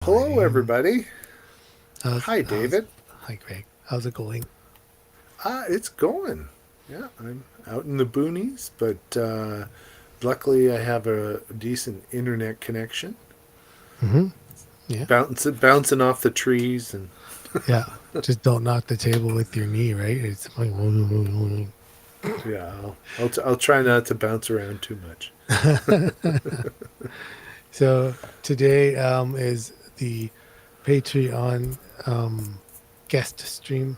Hello, morning. everybody. How's Hi, how's David. Hi Greg. How's it going? It's going. Yeah, I'm out in the boonies, but luckily I have a decent internet connection. Mm-hmm. Yeah. Bouncing off the trees, and Yeah. Just don't knock the table with your knee, right? It's like yeah, I'll try not to bounce around too much. so today is the Patreon guest stream.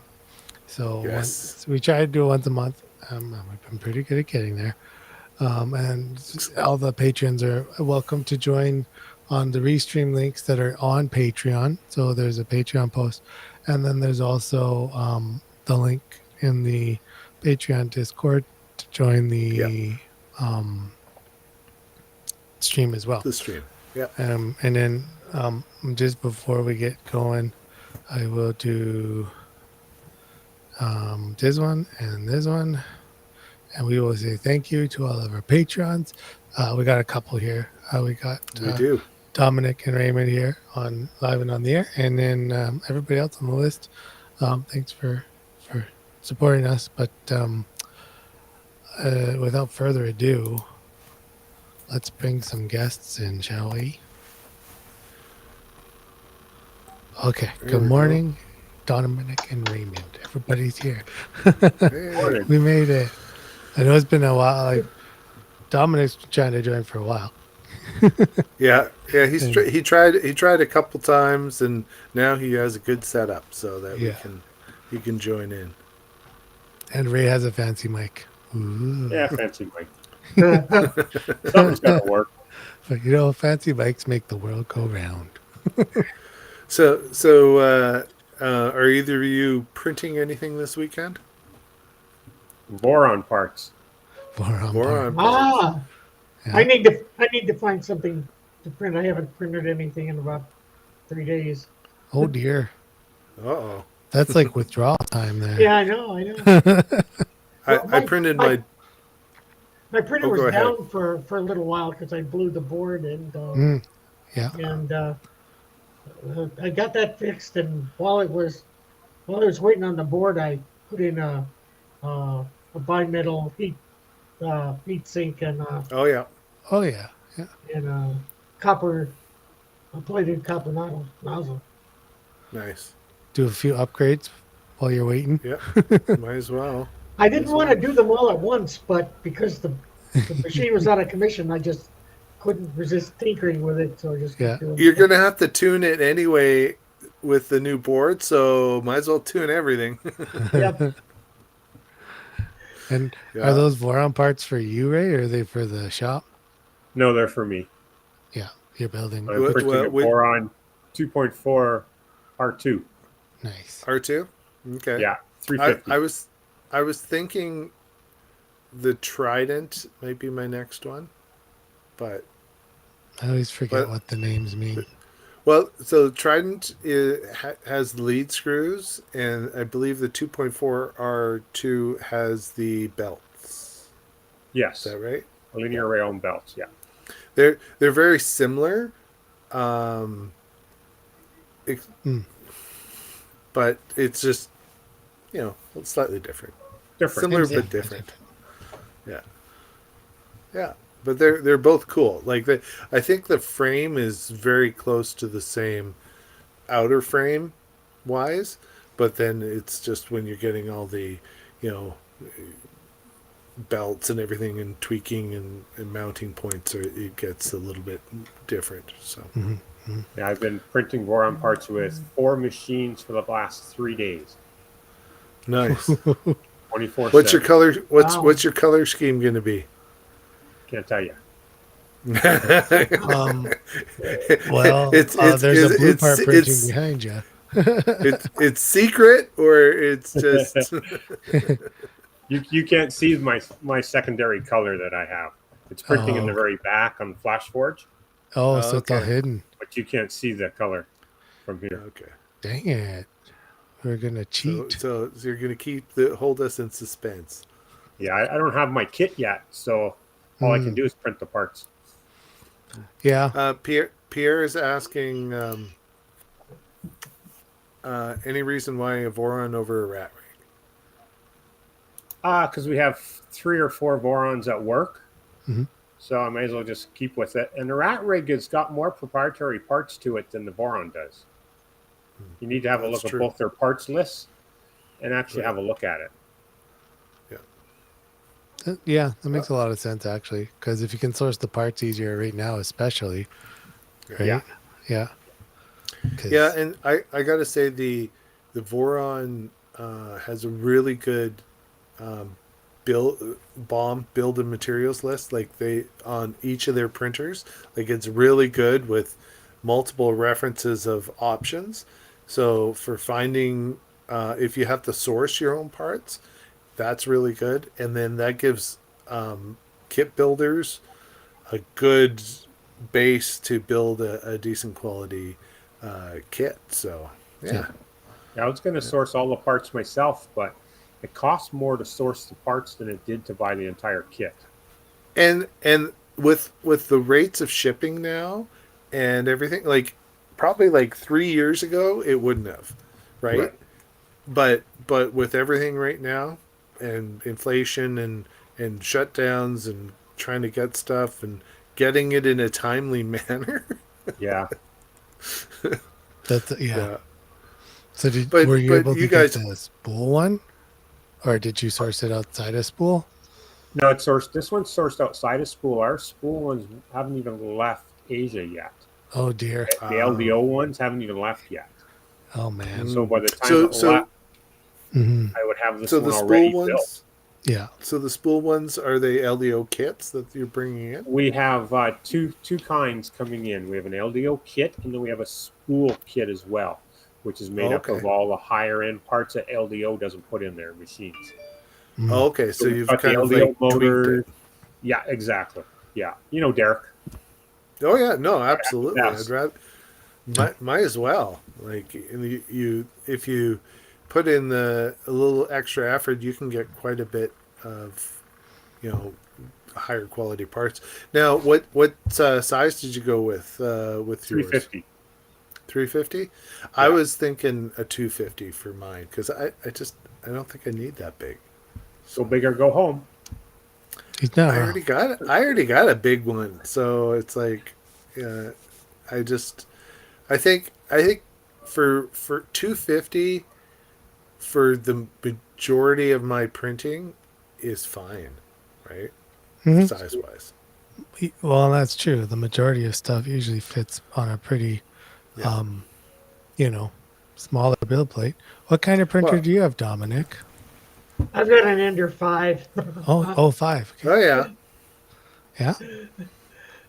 So Yes. once we try to do it once a month. We've been pretty good at getting there. And all the patrons are welcome to join on the restream links that are on Patreon. So there's a Patreon post, and then there's also the link in the Patreon Discord to join Yeah, the um, stream as well. the stream. Yeah. And then just before we get going, I will do this one and this one. And we will say thank you to all of our patrons. We got a couple here. We got We do. Dominic and Raymond here on live and on the air, and then everybody else on the list. Thanks for supporting us. But without further ado, let's bring some guests in, shall we? Okay. There Good we go. morning, Dominic and Raymond. Everybody's here. Hey. We made it. I know it's been a while. Like Dominic's been trying to join for a while. Yeah, yeah. And, He tried a couple times, and now he has a good setup so that yeah. he can join in. And Ray has a fancy mic. Ooh. Yeah, fancy mic. Something's got to work. But you know, fancy mics make the world go round. So, are either of you printing anything this weekend? Boron parts. Boron Boron parts. parts. Yeah. I need to find something to print. I haven't printed anything in about 3 days. Oh dear. Uh-oh. That's like withdrawal time there. Yeah, I know. Well, I printed my. my printer Oh, was go ahead. down for a little while because I blew the board Yeah. and I got that fixed. And while I was waiting on the board, I put in a bimetal heat sink and Oh yeah. Oh yeah. Yeah. copper a plated copper nozzle. Nice. Do a few upgrades while you're waiting. Yeah. Might as well. I didn't want to do them all at once, but because the machine was out of commission, I just couldn't resist tinkering with it, so I just Yeah. kept doing You're it. gonna have to tune it anyway with the new board, so might as well tune everything. Yep. And Yeah. are those Boron parts for you, Ray, or are they for the shop? No, they're for me. Yeah. You're building. I'm What- printing a what- Boron 2.4 R2. Nice. R2? Okay. Yeah, 350. I was thinking the Trident might be my next one. But I always forget But- what the names mean. well, so Trident has the lead screws, and I believe the 2.4 R2 has the belts. Yes, Is that right? linear rail belts. Yeah, They're very similar, ex- Mm. but it's just it's slightly different. different. Similar Yeah, but different. Yeah, but they're both cool. Like I think the frame is very close to the same outer frame wise, but then it's just when you're getting all the belts and everything and tweaking and mounting points, it gets a little bit different. So Yeah, I've been printing Boron parts with 4 machines for the last 3 days. nice. 24. What's your color? Wow. What's your color scheme going to be? Can't tell you. Well, there's a blue part printing behind you. it's secret, or it's just You can't see my secondary color that I have. It's printing in the very back on FlashForge, Oh, so it's all okay. hidden. but you can't see the color from here. okay. Dang it. We're going to So, cheat. so you're going to hold us in suspense. Yeah, I don't have my kit yet, so all I can do is print the parts. Yeah. Pierre is asking, Any reason why a Voron over a rat rig? Because we have 3 or 4 Vorons at work. Mhm. So I may as well just keep with it. And the rat rig has got more proprietary parts to it than the Voron does. You need to have a That's look true. at both their parts lists and actually Right. have a look at it. Yeah, that makes a lot of sense actually. Because if you can source the parts easier right now, especially, right? Yeah. Yeah. 'Cause- Yeah, and I gotta say the Voron has a really good build and materials list. Like they on each of their printers, like it's really good with multiple references of options. So for finding if you have to source your own parts, that's really good. And then that gives kit builders a good base to build a decent quality kit. So yeah. I was going to source all the parts myself, but it costs more to source the parts than it did to buy the entire kit. And with the rates of shipping now and everything, like probably like 3 years ago it wouldn't have, right? But with everything right now and inflation and shutdowns and trying to get stuff and getting it in a timely manner. Yeah. That's yeah. Yeah. So did But- were you but able you to guys- get the spool one, or did you source it outside of spool? No, it's sourced. This one's sourced outside of spool. Our spool ones haven't even left Asia yet. Oh dear. The LDO ones haven't even left yet. Oh man. So by the time So- it so- left, hmm I would have this So one the already spool built. ones, Yeah. so the spool ones are they LDO kits that you're bringing in? We have two kinds coming in. We have an LDO kit, and then we have a spool kit as well, which is made up of Okay. all the higher end parts that LDO doesn't put in their machines. Mm. Oh, okay, so we've you've got the kind of LDO like motor. tweaked it. Yeah, exactly. Yeah, you know Derek. Oh yeah, no, absolutely. Yes. I'd rather might as well. Like you if you put in a little extra effort, you can get quite a bit of higher quality parts. Now, what size did you go with yours? 350. 350. I was thinking a 250 for mine because I don't think I need that big. Go big or go home. He's not I wrong. already got a big one, so it's like, I think for 250 for the majority of my printing is fine, right? Mhm. Size wise. Well, that's true. The majority of stuff usually fits on a pretty, Yeah. smaller build plate. What kind of printer Well- do you have, Dominic? I've got an Ender 5. Oh, 5. Okay. Oh yeah. Yeah.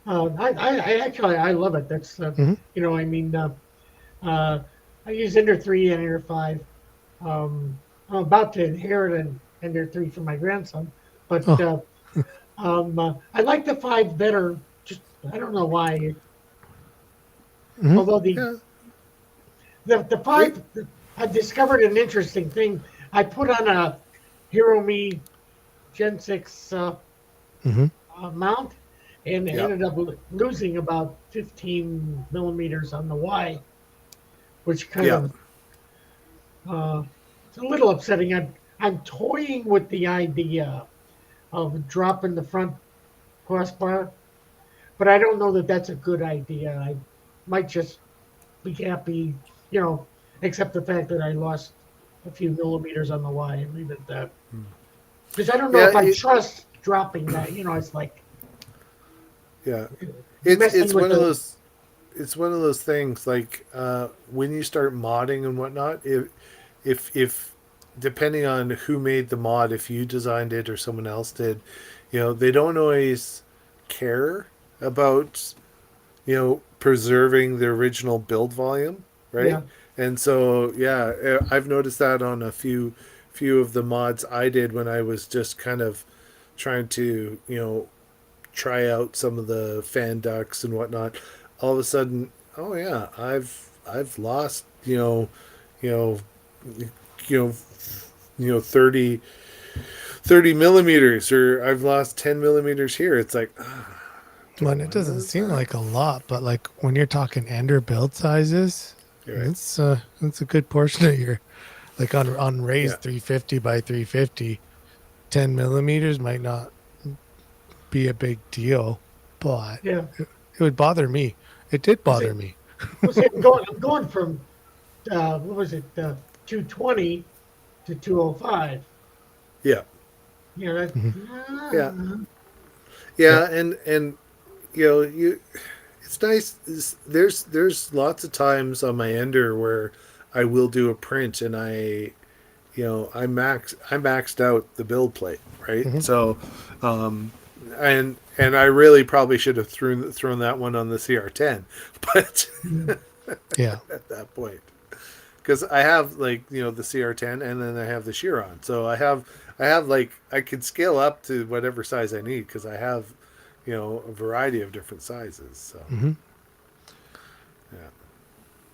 I actually I love it. That's Mhm. I use Ender 3 and Ender 5. I'm about to inherit an Ender 3 from my grandson, but I like the 5 better. Just I don't know why. Mhm. Although Yeah. the 5, I discovered an interesting thing. I put on a HeroMe Gen 6 hmm mount and Yeah. ended up losing about 15 millimeters on the Y, which kind Yeah. of it's a little upsetting. I'm toying with the idea of dropping the front crossbar, but I don't know that that's a good idea. I might just be happy, accept the fact that I lost a few millimeters on the Y and leave it at that. Because I don't know Yeah, if I trust dropping that. It's like Yeah. It's messing it's with one of the- those it's one of those things like when you start modding and whatnot, if depending on who made the mod, if you designed it or someone else did, they don't always care about preserving the original build volume, right? Yeah. And so I've noticed that on a few of the mods I did when I was just kind of trying to try out some of the fan ducts and whatnot. All of a sudden, oh yeah, I've lost 30 millimeters, or I've lost 10 millimeters here. It's like, Well, and it doesn't seem like a lot, but like when you're talking Ender build sizes, Right. It's a good portion of your, like on raised Yeah. 350 by 350, 10 millimeters might not be a big deal, but Yeah. it would bother me. It did Well, see, bother me. see, I'm going from what was it, 220 to 205. Yeah. You know that. Mhm. Yeah. Uh, Yeah. And you it's nice. There's lots of times on my ender where I will do a print and I maxed out the build plate, right? Mhm. So, and I really probably should have thrown that one on the CR10, but Yeah. at that point, because I have the CR10 and then I have the Chiron, so I have like I could scale up to whatever size I need because I have a variety of different sizes. So Hmm. yeah,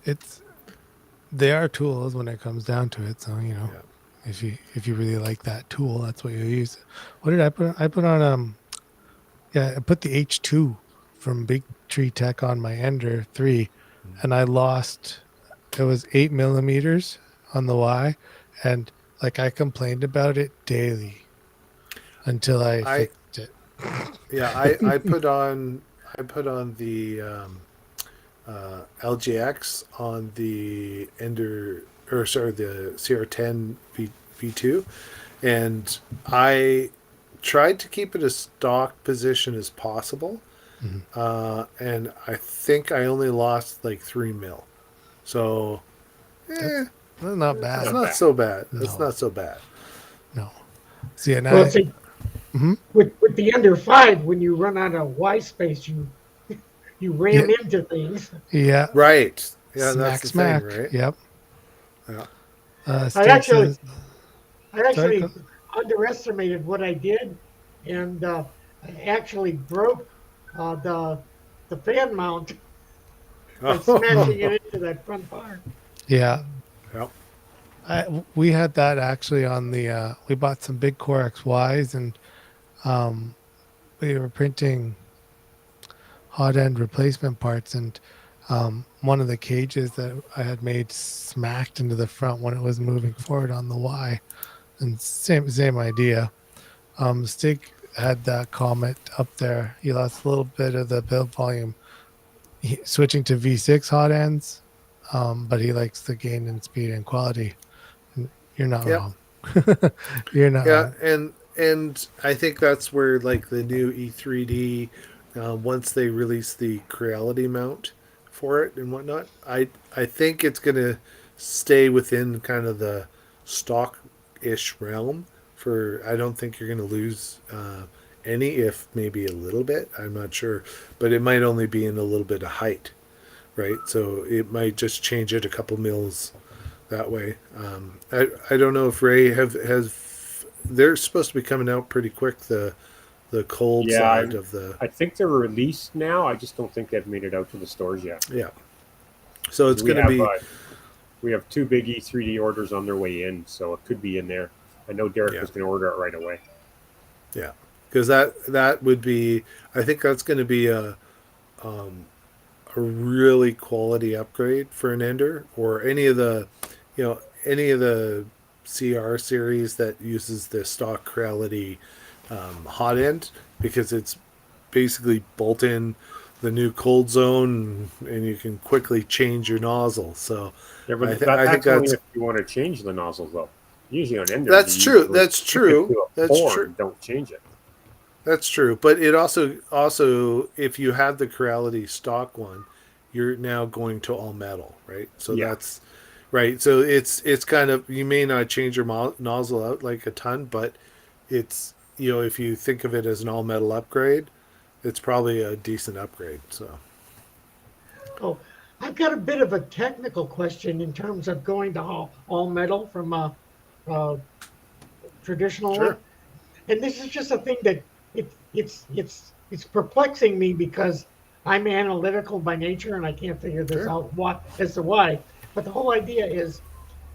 It's they are tools when it comes down to it. So yeah. if you really like that tool, that's what you use. What did I put? I put on yeah, I put the H2 from Big Tree Tech on my Ender 3, and I lost. It was 8 millimeters on the Y, and like I complained about it daily until I I fixed it. Yeah, I put on the LGX on the Ender, or sorry, the CR10 V2, and I tried to keep it as stock position as possible, Mhm. and I think I only lost like 3 mil. So, That's, that's not that's bad. Not not bad. so bad. That's No, not so bad. no. See, and well, I. see, Mhm. with the under 5, when you run out of Y space, you Yeah, ram into things. yeah. Right. Yeah, that's Smack, the thing, smack. right? Yep. Yeah. I Stig actually says, I sorry, actually go. underestimated what I did, and I actually broke the fan mount by Mm, smashing it into that front bar. yeah. Yeah. We had that actually on the, we bought some big Core XYs and um, we were printing hot end replacement parts, and one of the cages that I had made smacked into the front when it was moving forward on the Y. And same idea. Stig had that comment up there. He lost a little bit of the build volume switching to V6 hot ends, but he likes the gain in speed and quality. You're not Yep. wrong. You're not Yeah, wrong. and I think that's where like the new E3D, once they release the Creality mount for it and whatnot, I think it's gonna stay within kind of the stock-ish realm. I don't think you're gonna lose any, if maybe a little bit. I'm not sure, but it might only be in a little bit of height, right? So it might just change it a couple mils that way. I don't know if Ray has. They're supposed to be coming out pretty quick. The cold Yeah, side of the I think they're released now. I just don't think they've made it out to the stores yet. yeah. So it's We going to have be we have two big E3D orders on their way in, so it could be in there. I know Derek Yeah. was going to order it right away. yeah, because that would be. I think that's going to be a really quality upgrade for an Ender or any of the CR series that uses the stock Creality hot end, because it's basically bolt in the new cold zone and you can quickly change your nozzle. So Yeah, but I think that's only that's if you want to change the nozzles, though. Usually on Ender, that's you true. usually That's stick it true. to a That's pour true. and don't change it. That's true. But it also if you have the Creality stock one, you're now going to all metal, right? So Yeah. that's right. So it's kind of, you may not change your nozzle out like a ton, but it's if you think of it as an all metal upgrade, it's probably a decent upgrade. So Oh, I've got a bit of a technical question in terms of going to all metal from a traditional sure. one. And this is just a thing that it's perplexing me because I'm analytical by nature and I can't figure this Sure. out as to why. But the whole idea is,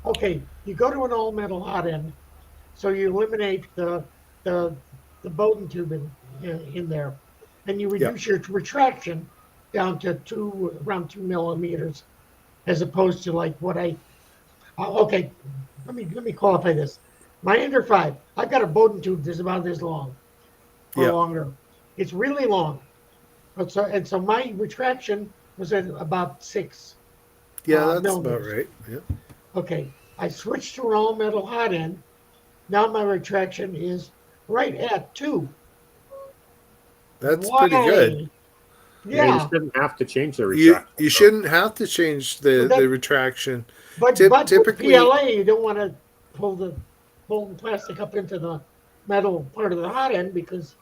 okay, you go to an all metal hot end, so you eliminate the the Bowden tube in there, and you Yeah. reduce your retraction down to around 2 millimeters. as opposed to like what okay, let me qualify this. My Ender 5, I've got a Bowden tube that's about this long or Yeah. longer. It's really long. So my retraction was at about 6 Yeah, that's about millimeters. right. Yeah. Okay, I switched to an all metal hot end. Now my retraction is right at 2. That's pretty good. Why? Yeah, you Yeah, shouldn't have to change the You retraction. you though. shouldn't have to change but the that retraction. but with Typically, PLA you don't want to pull the plastic up into the metal part of the hot end because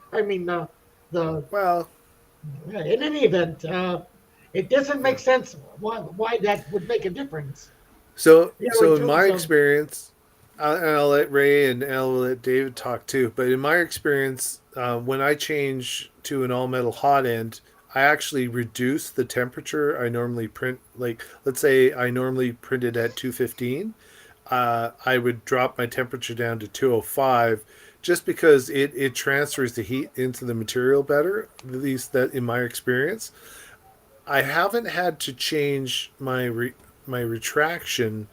the well, in any event it doesn't make sense why that would make a difference. so PLA in my tubes experience, and I'll let Ray and I'll let David talk too. But in my experience, when I change to an all metal hot end, I actually reduce the temperature I normally print. Like, let's say I normally printed at 215, I would drop my temperature down to 205 just because it transfers the heat into the material better, at least that in my experience. I haven't had to change my retraction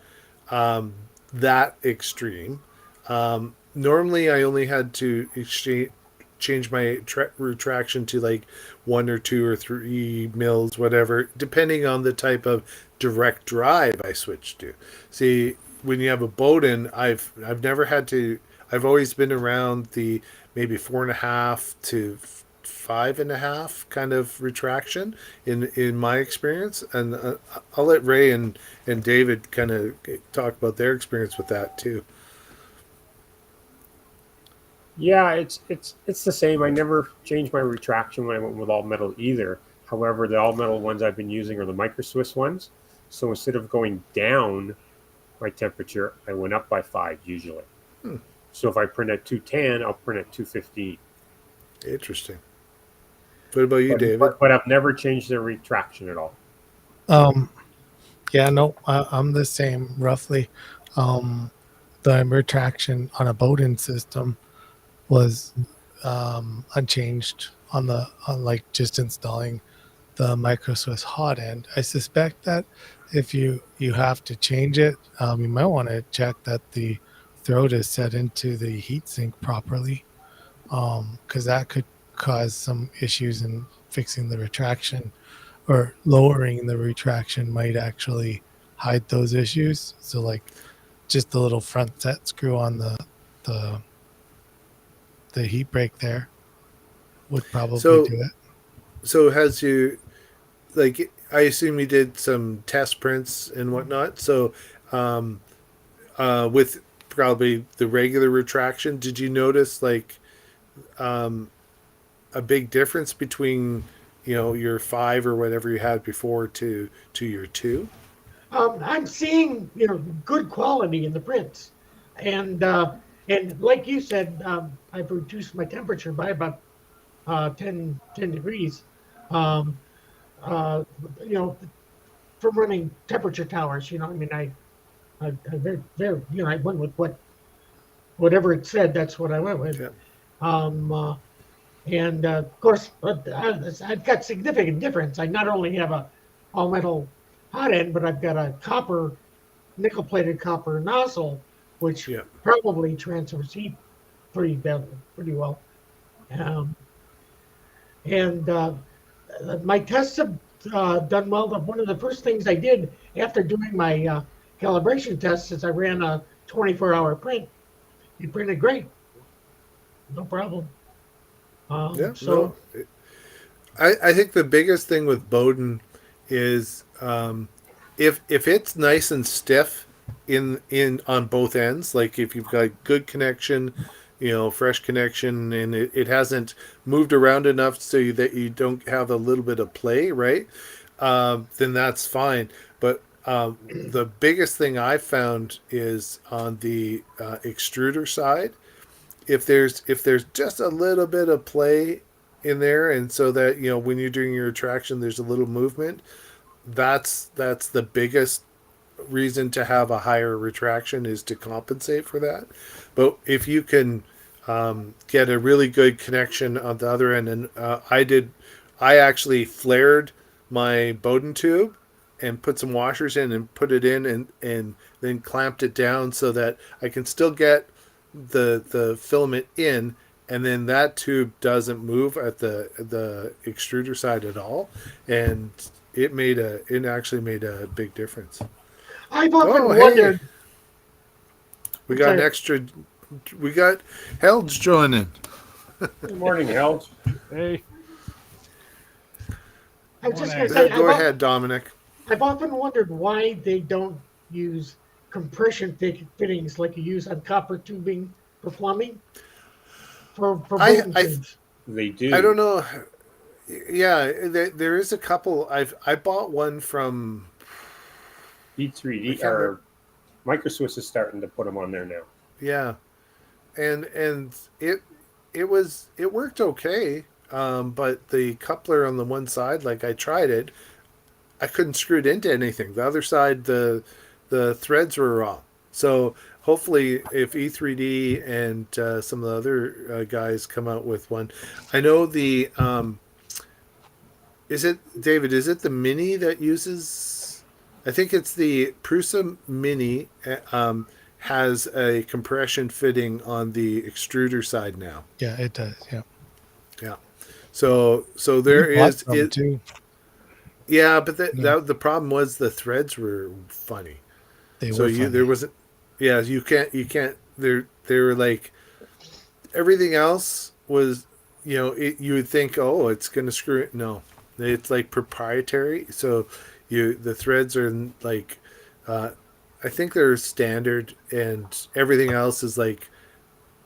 that extreme. Normally, I only had to change my retraction to like 1 or 2 or 3 mils, whatever, depending on the type of direct drive I switched to. See, when you have a Bowden, I've never had to. I've always been around the maybe 4.5 to 5.5 kind of retraction in my experience, and I'll let Ray and David kind of talk about their experience with that too. Yeah, it's the same. I never changed my retraction when I went with all metal either. However, the all metal ones I've been using are the Micro Swiss ones. So instead of going down my temperature, I went up by 5 usually. Hmm. So if I print at 210, I'll print at 215. Interesting. What about you, But, David? but I've never changed the retraction at all. Um, yeah, no, I'm the same roughly. The retraction on a Bowden system was unchanged on like just installing the Micro Swiss hot end. I suspect that if you have to change it, you might want to check that the throat is set into the heatsink properly, because that could cause some issues in fixing the retraction, or lowering the retraction might actually hide those issues. So like just the little front set screw on the the heat break there would probably So do it. so has you, like, I assume you did some test prints and whatnot. So um, with probably the regular retraction, did you notice like um, a big difference between your 5 or whatever you had before to your 2? I'm seeing good quality in the prints, and like you said, I've reduced my temperature by about 10 degrees. Um, uh, you know, from running temperature towers. I very I went with whatever it said. That's what I went with. Yeah. Um, uh, and of course, I've got significant difference. I not only have a all metal hot end, but I've got a copper nickel plated copper nozzle, which Yeah. probably transfers heat pretty well. Um, and my tests have done well. One of the first things I did after doing my calibration tests is I ran a 24-hour print. It printed great, no problem. Yeah. So No. I think the biggest thing with Bowden is if it's nice and stiff in on both ends, like if you've got good connection, fresh connection, and it hasn't moved around enough so that you don't have a little bit of play, right? Then that's fine. But the biggest thing I found is on the extruder side. If there's just a little bit of play in there, and so that when you're doing your retraction, there's a little movement. That's the biggest reason to have a higher retraction, is to compensate for that. But if you can get a really good connection on the other end, and I actually flared my Bowden tube, and put some washers in and put it in and then clamped it down so that I can still get the filament in, and then that tube doesn't move at the extruder side at all, and it actually made a big difference. I've often Oh, hey. wondered. We got an Okay. extra. We got Helge joining. Good morning, Helge. Hey, I was just Morning. going to say, Go ahead, Dominic. I've often wondered why they don't use compression fittings like you use on copper tubing for plumbing. For I- Bowden I- tubes. They do. I don't know. Yeah, there is a couple. I bought one from. E3D I can't or Microswiss is starting to put them on there now. Yeah, and it worked okay. But the coupler on the one side, like I tried it, I couldn't screw it into anything. The other side, the threads were wrong. So hopefully, if E3D and some of the other guys come out with one, I know the is it David? Is it the Mini that uses? I think it's the Prusa Mini. Has a compression fitting on the extruder side now. Yeah, it does. Yeah. Yeah. So there We bought is some it. too. Yeah, but Yeah. the problem was the threads were funny. They So were you funny. there wasn't. Yeah, you can't. They were like everything else was. You would think, oh, it's gonna screw it. No, it's like proprietary. So the threads are like. I think they're standard, and everything else is like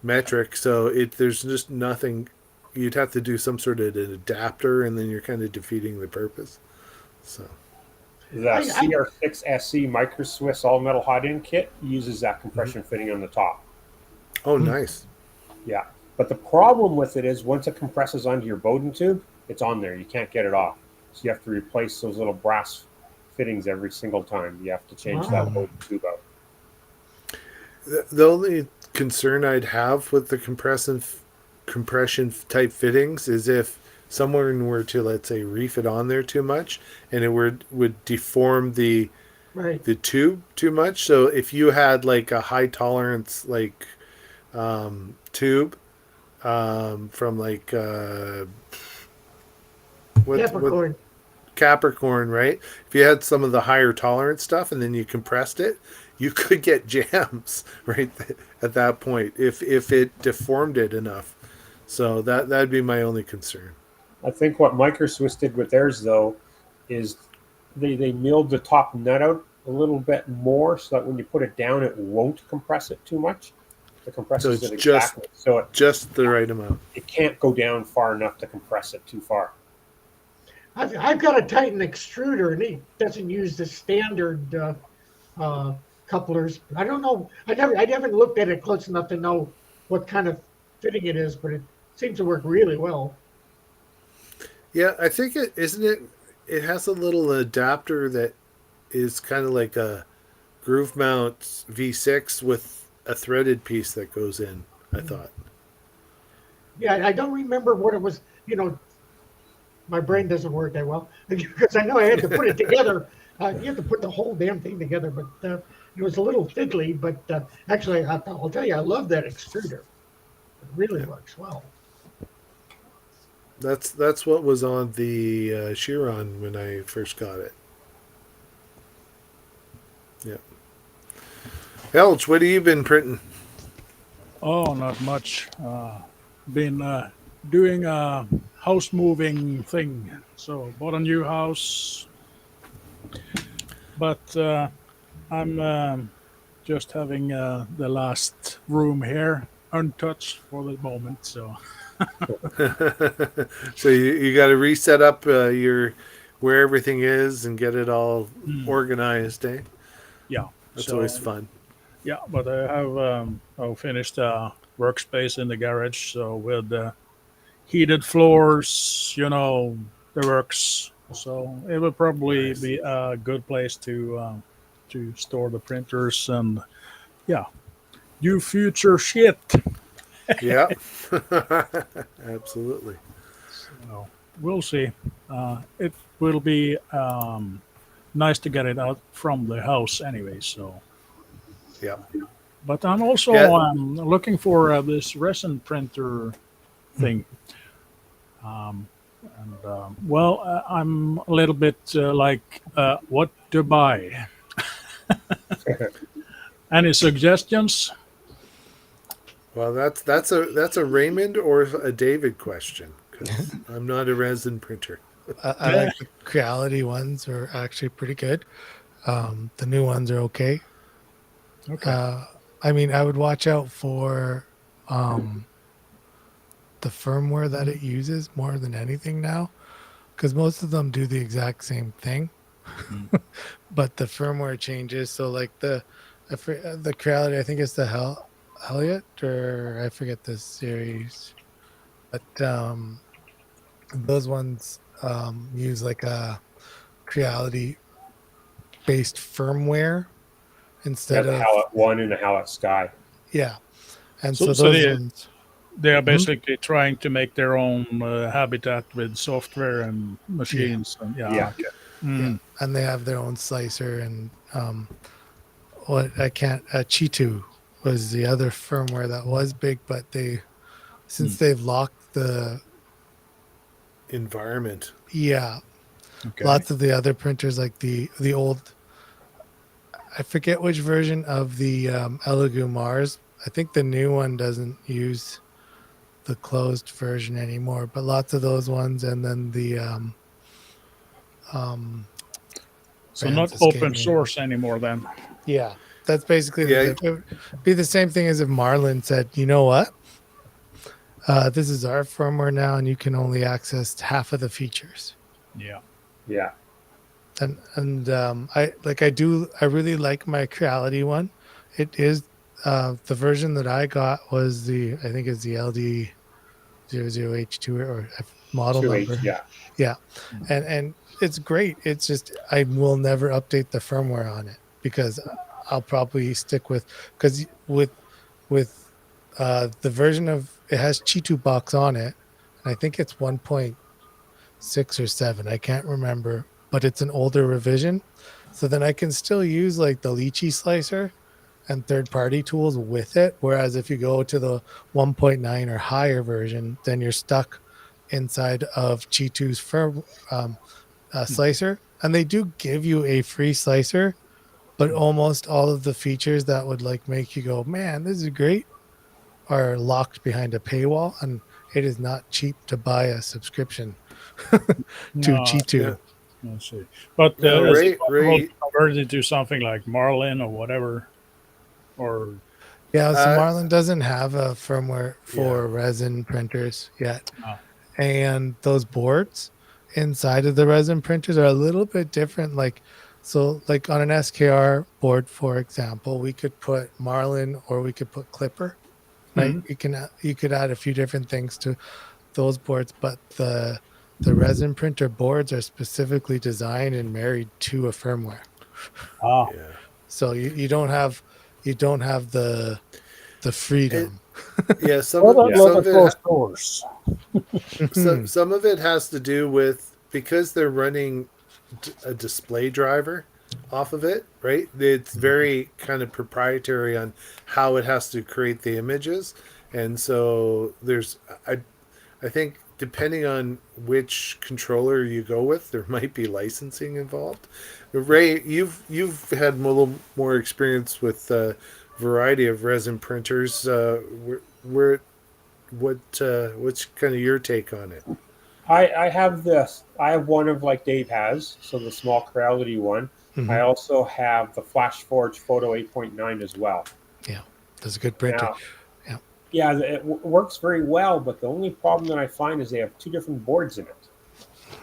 metric. So there's just nothing. You'd have to do some sort of an adapter, and then you're kind of defeating the purpose. So The CR6 SC Microswiss all metal hot end kit uses that compression fitting on the top. oh, nice. Yeah. But the problem with it is once it compresses onto your Bowden tube, it's on there. You can't get it off. So you have to replace those little brass fittings every single time. You have to change Wow. that Bowden tube out. The only concern I'd have with the compression type fittings is if someone were to, let's say, reef it on there too much, and it would deform the Right. tube too much. So if you had like a high tolerance like tube from like what Capricorn. Capricorn, right? If you had some of the higher tolerance stuff and then you compressed it, you could get jams at that point if it deformed it enough. So that'd be my only concern. I think what Microswiss did with theirs though is they milled the top nut out a little bit more so that when you put it down it won't compress it too much. The compressors So it it's just- exactly so Just the right amount. it can't go down far enough to compress it too far. I've got a Titan extruder, and it doesn't use the standard couplers. I don't know. I haven't looked at it close enough to know what kind of fitting it is, but it seems to work really well. Yeah, I think it isn't it. It has a little adapter that is kind of like a groove mount V6 with a threaded piece that goes in. I thought. Yeah, I don't remember what it was. My brain doesn't work that well because I know I had to put it together. You have to put the whole damn thing together, but it was a little fiddly. But actually, I'll tell you, I love that extruder. It really works well. That's what was on the Chiron when I first got it. Yeah. Elch, what have you been printing? oh, not much. Been doing a house moving thing. So bought a new house, but I'm just having the last room here untouched for the moment. So So you got to reset up your where everything is and get it all organized, eh? yeah, That's so, always fun. Yeah, but I have I've finished a workspace in the garage, so with heated floors, the works. So it will probably Nice. be a good place to store the printers and do future shit. Yeah. Absolutely. So we'll see. It will be nice to get it out from the house anyway. So, Yeah. but I'm also Yeah. looking for this resin printer thing. I'm a little bit what to buy. Any suggestions? Well, that's a Raymond or a David question, because I'm not a resin printer. I like the Creality ones are actually pretty good. The new ones are okay. Okay. I mean, I would watch out for the firmware that it uses more than anything now, because most of them do the exact same thing, but the firmware changes. So like the Creality, I think it's the Heliot, or I forget this series, but those ones use like a Creality based firmware Yeah, instead the of Howlett 1 and the Howlett Sky. yeah, and So- so, so those the- ones. They are basically trying to make their own habitat with software and machines. And, Yeah. okay. Yeah, and they have their own slicer and what I can't Chitu was the other firmware that was big, but since they've locked the Environment. Okay. lots of the other printers like the old, I forget which version of the Elegoo Mars. I think the new one doesn't use the closed version anymore, but lots of those ones, and then the So brands not escape open me. source anymore then. Yeah, that's basically Yeah. it would be the same thing as if Marlin said, you know what? This is our firmware now, and you can only access half of the features. Yeah. Yeah. And I really like my Creality one. It is the version that I got was I think it's the LD 00H2 or model 2H, number. yeah. Yeah, and it's great. It's just I will never update the firmware on it because I'll probably stick with the version of it has Chitu box on it, and I think it's 1.6 or 7. I can't remember, but it's an older revision. So then I can still use like the Lychee slicer and third-party tools with it. Whereas if you go to the 1.9 or higher version, then you're stuck inside of Chitu's slicer. And they do give you a free slicer, but almost all of the features that would like make you go, man, this is great, are locked behind a paywall, and it is not cheap to buy a subscription to No, Chitu. Yeah. Let's see. But No, is Ray- it possible Ray- to convert it into something like Marlin or whatever? Or Yeah, so Uh, Marlin doesn't have a firmware for resin printers yet. Oh. And those boards inside of the resin printers are a little bit different. Like on an SKR board, for example, we could put Marlin or we could put Clipper, right? You could add a few different things to those boards, but the resin printer boards are specifically designed and married to a firmware. ah, Yeah. So you don't have the freedom. Yeah. Some well, of, that some look of at it those doors. some of it has to do with because they're running a display driver off of it, right? It's very kind of proprietary on how it has to create the images, and so I think depending on which controller you go with, there might be licensing involved. Ray, you've had a little more experience with a variety of resin printers. What's kind of your take on it? I have this. I have one of like Dave has, so the small Creality one. Mhm. I also have the FlashForge Photo 8.9 as well. That's a good printer. Now, yeah, it works very well, but the only problem that I find is they have two different boards in it.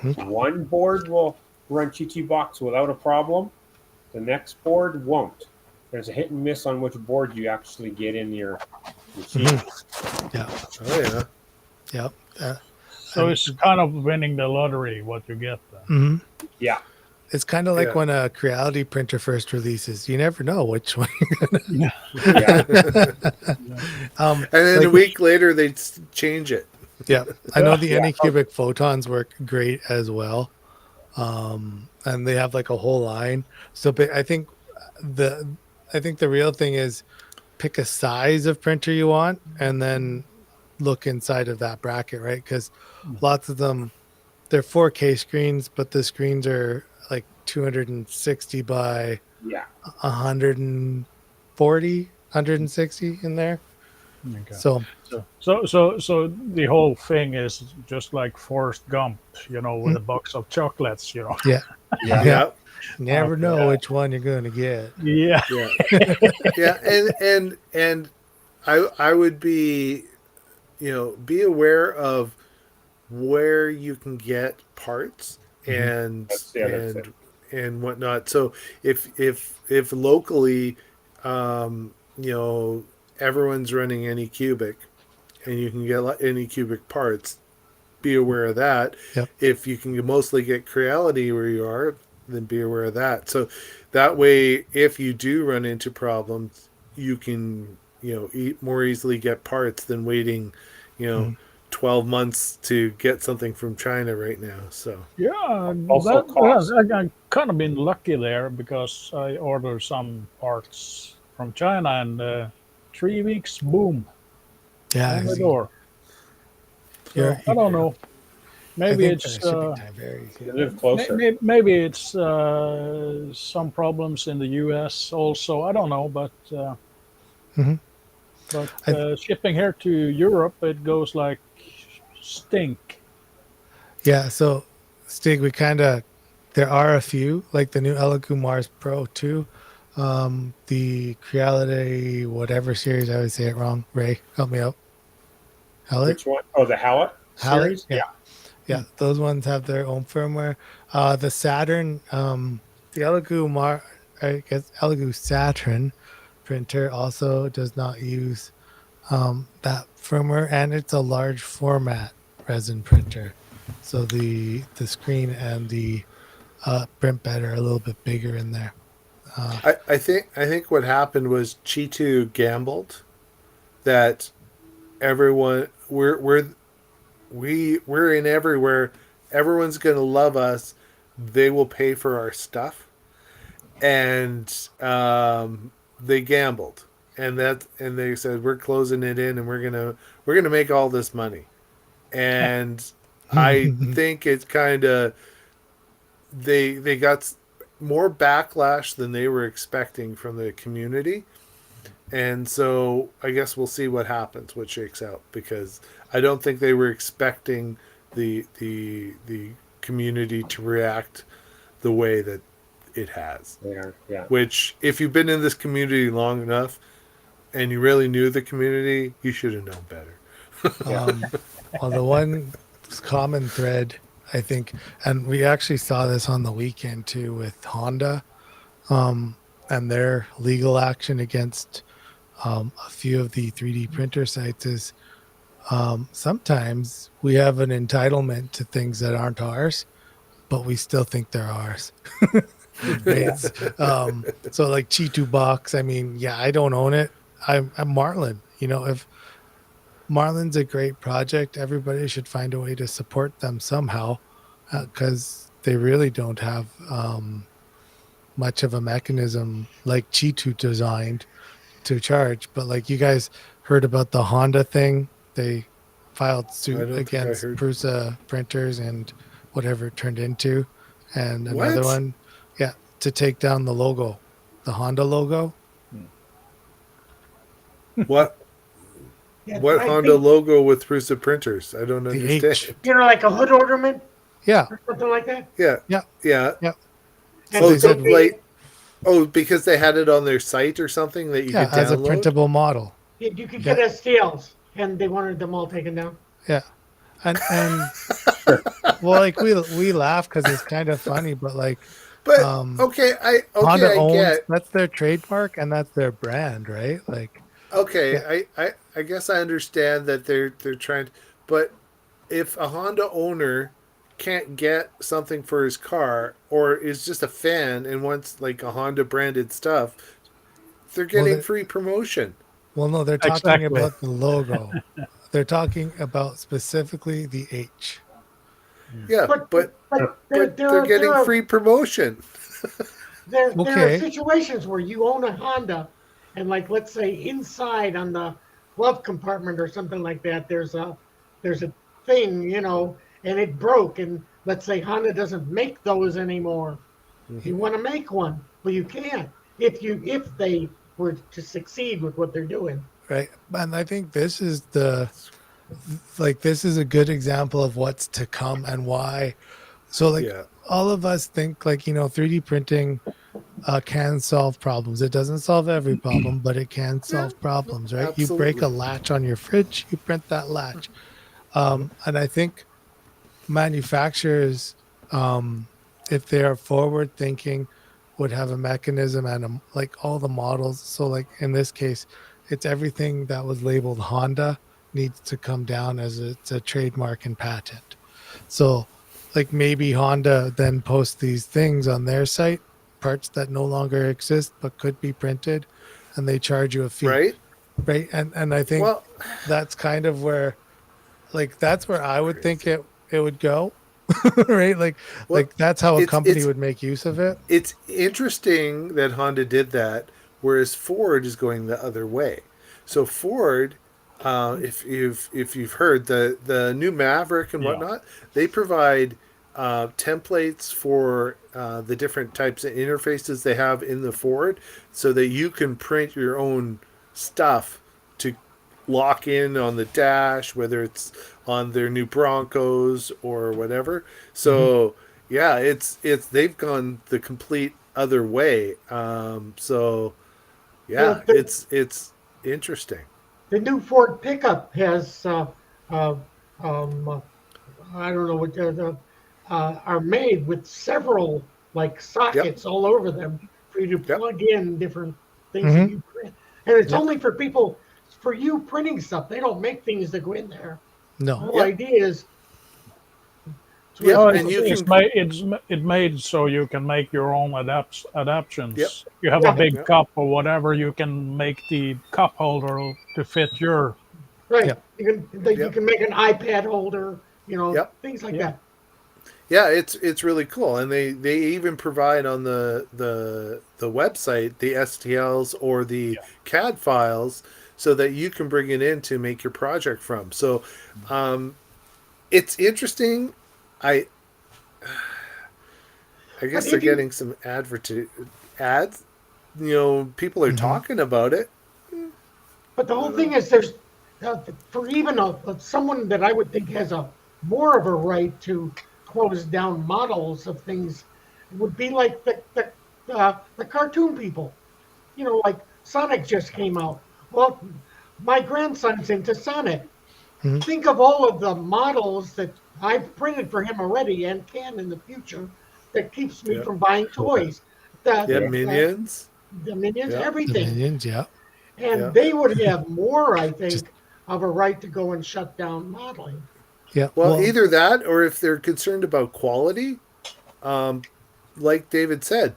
Mhm. One board will run Chichi Box without a problem. The next board won't. There's a hit and miss on which board you actually get in your machine. Oh yeah. Yep. So it's kind of winning the lottery what you get then. Mhm. Yeah. It's kind of like Yeah. when a Creality printer first releases. You never know which one. Yeah. Um, And then like- a week later, they change it. Yeah, I know the Yeah. Anycubic photons work great as well. and they have like a whole line. So the I think the real thing is pick a size of printer you want, and then look inside of that bracket, right? Because lots of them, they're 4K screens, but the screens are like 260 by Yeah. 140, 160 in there. Okay. So So the whole thing is just like Forrest Gump, with a box of chocolates, yeah, Yeah. Yeah. never Okay. know which one you're going to get. Yeah. Yeah. Yeah. And I would be, be aware of where you can get parts and That's the other thing. and whatnot. So if locally, everyone's running Anycubic, and you can get Anycubic parts, be aware of that. Yep. If you can mostly get Creality where you are, then be aware of that. So that way, if you do run into problems, you can more easily get parts than waiting, Mhm. 12 months to get something from China right now. So Yeah, Also cost. I kind of been lucky there because I ordered some parts from China and 3 weeks, boom, Yeah, on the see, door. So I don't know. I Maybe think the it's shipping time varies. You Yeah. live closer. maybe it's some problems in the U.S. also. I don't know, but Mhm. shipping here to Europe, it goes like stink. Yeah, so Stig, there are a few, like the new Elegoo Mars Pro 2, the Creality whatever series, I would say it wrong. Ray, help me out. Hallet? Which one? Oh, the Hallett Hallet? series? Yeah. Yeah, those ones have their own firmware. The Saturn, the I guess Elegoo Saturn printer also does not use that firmware, and it's a large format resin printer. So the screen and the print bed are a little bit bigger in there. I think what happened was Chitu gambled that everyone we're in everywhere. Everyone's gonna love us. They will pay for our stuff, and they gambled, and they said we're closing it in, and we're gonna make all this money, and I think it's kind of they got more backlash than they were expecting from the community. And so I guess we'll see what shakes out, because I don't think they were expecting the community to react the way that it has. Yeah. Which, if you've been in this community long enough and you really knew the community, you should have known better. Well, the one common thread, I think, and we actually saw this on the weekend too with Honda, and their legal action against a few of the 3D printer sites is sometimes we have an entitlement to things that aren't ours, but we still think they're ours. Right? So like Chitu Box, I mean, yeah, I don't own it. I'm Marlin. If Marlin's a great project, everybody should find a way to support them somehow, because they really don't have much of a mechanism like Chitu designed to charge. But like you guys heard about the Honda thing, they filed I suit don't think I against heard. Prusa printers and whatever it turned into, and another What? one, yeah, to take down the logo, the Honda logo. What Yeah, what I Honda think, logo with Prusa printers? I don't The understand. H. like a hood ornament Yeah, or something like that. Yeah. Yeah. Yeah. yeah, And Oh, they so said- because they had it on their site or something that you yeah, could as a download. printable model. you could get STLs, and they wanted them all taken down. Yeah, and well, like we laugh because it's kind of funny, but like But Honda I owns, get. that's their trademark and that's their brand, right? Like, Okay, yeah. I guess I understand that they're trying, but if a Honda owner can't get something for his car, or is just a fan and wants like a Honda branded stuff, they're getting they- free promotion. Well, no, they're talking Exactly. about the logo. They're talking about specifically the H. Yeah, but they're getting free promotion. There are Okay. situations where you own a Honda, and like let's say inside on the glove compartment or something like that, there's a thing, and it broke, and let's say Honda doesn't make those anymore. You want to make one, well, you can't if they were to succeed with what they're doing. Right. And I think this is this is a good example of what's to come and why. So like Yeah. all of us think 3D printing can solve problems. It doesn't solve every problem, but it can solve problems, right? You break a Absolutely. latch on your fridge, you print that latch. And I think manufacturers, if they are forward thinking, would have a mechanism and like all the models. So like in this case, it's everything that was labeled Honda needs to come down as it's a trademark and patent. So like maybe Honda then posts these things on their site, parts that no longer exist but could be printed, and they charge you a fee. Right? Right. And I think Well, that's kind of where that's where I would think it would go. Right. well, That's how a it's company it's would make use of it. it's interesting that Honda did that, whereas Ford is going the other way. So Ford, if you've heard the new Maverick and Yeah. whatnot, they provide templates for the different types of interfaces they have in the Ford, so that you can print your own stuff to lock in on the dash, whether it's on their new Broncos or whatever. So yeah, it's they've gone the complete other way. So yeah, Well, it's interesting. the new Ford pickup has uh, um, I don't know what are made with several like Yep, sockets all over them for you to yep, plug in different things that Mhm. you print. And it's Yep. only for you printing stuff. They don't make things that go in there. The No. whole yep, idea is yep, No, and you can. it made so you can make your own Yep, adaptions. You have a yeah, big yep, cup or whatever, you can make the cup holder to fit your. right. Yep. You yep, can make an iPad holder, yep. things like Yeah. that. Yeah, it's really cool, and they even provide on the website the STLs or the CAD files, so that you can bring it in to make your project from. So it's interesting. I I But guess they're if you getting some ads. People are Hmm. talking about it. But the I whole don't thing know. is, there's for even someone that I would think has a more of a right to close down models of things would be like the cartoon people. Like Sonic just came out. Well, my grandson's into Sonic. Hmm. Think of all of the models that I've printed for him already and can in the future that keeps me Yeah, from buying toys. The yeah, the, Yeah. the, minions. the minions, Yeah, The everything. minions, yeah. yeah. And they would have more, I Just think, of a right to go and shut down modeling. yeah. Well, Well, either that, or if they're concerned about quality, um, like David said,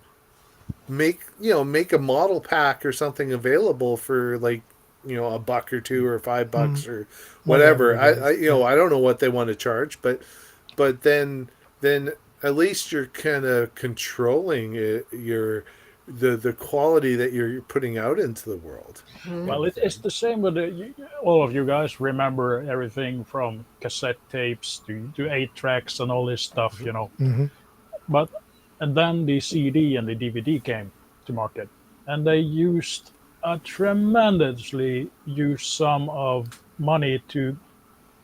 make a model pack or something available for like a buck or two or $5 mm, or whatever whatever. it I is. Yeah. I don't know what they want to charge, but then at least you're kind of controlling the quality that you're putting out into the world, Mhm. kind Well, of it's thing. the same with all of you guys remember everything from cassette tapes to 8 tracks and all this stuff. Hmm. But and then the CD and the DVD came to market, and they used a tremendously huge sum of money to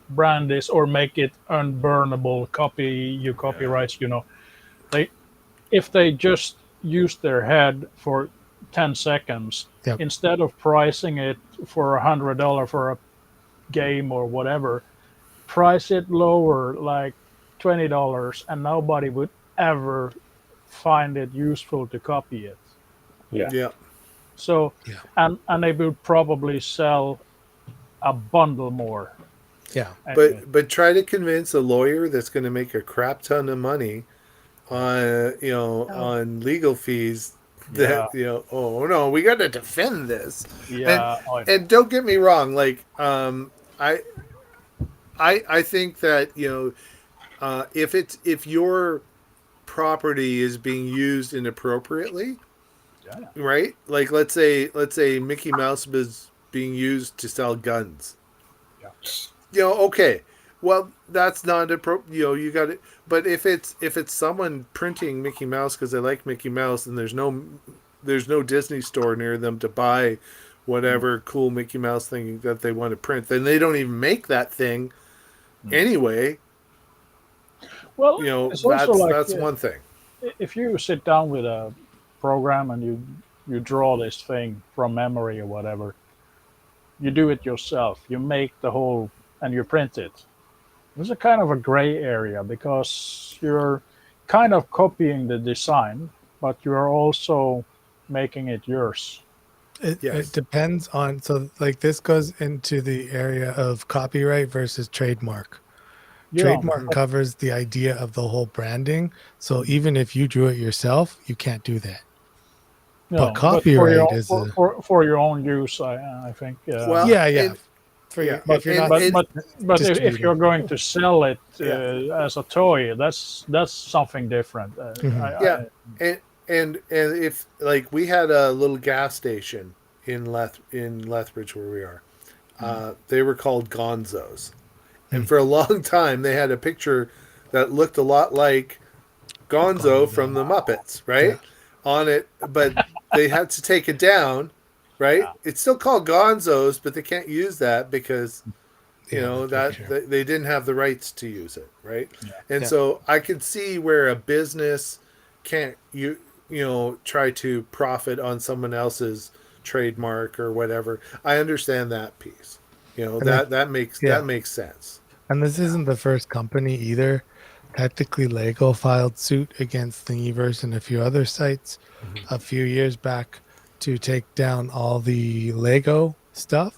brand this or make it unburnable, copyrights. They if they just used their head for 10 seconds Yep. instead of pricing it for $100 for a game or whatever, price it lower, like $20, and nobody would ever find it useful to copy it. Yeah. Yeah. So, Yeah. and they would probably sell a bundle more. Yeah. Anyway, But try to convince a lawyer that's going to make a crap ton of money on Oh, on legal fees, that yeah, oh no, we got to defend this. and yeah, I know. and don't get me wrong, like I think that if your property is being used inappropriately, Yeah. right? Like let's say Mickey Mouse is being used to sell guns. Yeah. Okay. Well, that's not appropriate. You got it. But if it's someone printing Mickey Mouse because they like Mickey Mouse, and there's no Disney store near them to buy whatever cool Mickey Mouse thing that they want to print, then they don't even make that thing anyway. Well, it's That's also like that's one thing. if you sit down with a program and you draw this thing from memory or whatever, you do it yourself. You make the whole and you print it. There's a kind of a gray area because you're kind of copying the design, but you're also making it yours. Yes. It depends on, so like this goes into the area of copyright versus trademark. You Trademark know, covers the idea of the whole branding. So even if you drew it yourself, you can't do that. you but know, copyright for your, is for, a- for your own use, I think. Well, yeah. and- For yeah, if you're and- not, and- but if distributing. you're going to sell it Yeah. as a toy, that's something different. Mhm. Yeah. And if like we had a little gas station in Lethbridge where we are, they were called Gonzos, and for a long time they had a picture that looked a lot like Gonzo from the Muppets, right? On it, but they had to take it down, right? It's still called Gonzos, but they can't use that because Yeah, that for sure. they didn't have the rights to use it, right? And Yeah. so I could see where a business can't try to profit on someone else's trademark or whatever. I understand that piece. And That makes yeah. that makes sense. And this isn't the first company either. Technically, Lego filed suit against Thingiverse and a few other sites a few years back to take down all the Lego stuff.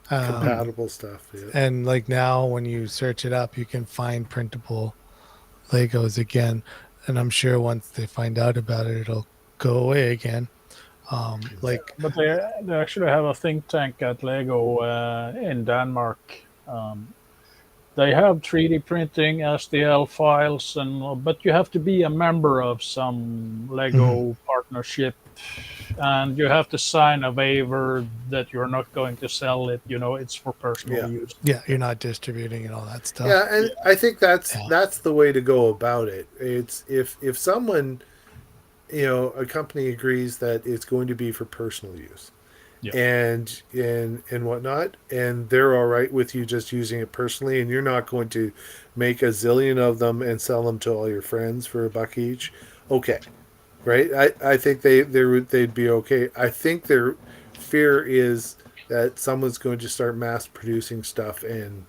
Compatible stuff. Yeah. And like now, when you search it up, you can find printable Legos again. And I'm sure once they find out about it, it'll go away again. But they actually have a think tank at Lego in Denmark. They have 3D printing, STL files, but you have to be a member of some Lego partnership, and you have to sign a waiver that you're not going to sell it. It's for personal use. Yeah, you're not distributing and all that stuff. Yeah, and I think that's Yeah. that's the way to go about it. It's if someone, a company agrees that it's going to be for personal use, Yeah. and whatnot, and they're all right with you just using it personally, and you're not going to make a zillion of them and sell them to all your friends for $1 each. Okay, right? I think they'd be okay. I think their fear is that someone's going to start mass producing stuff and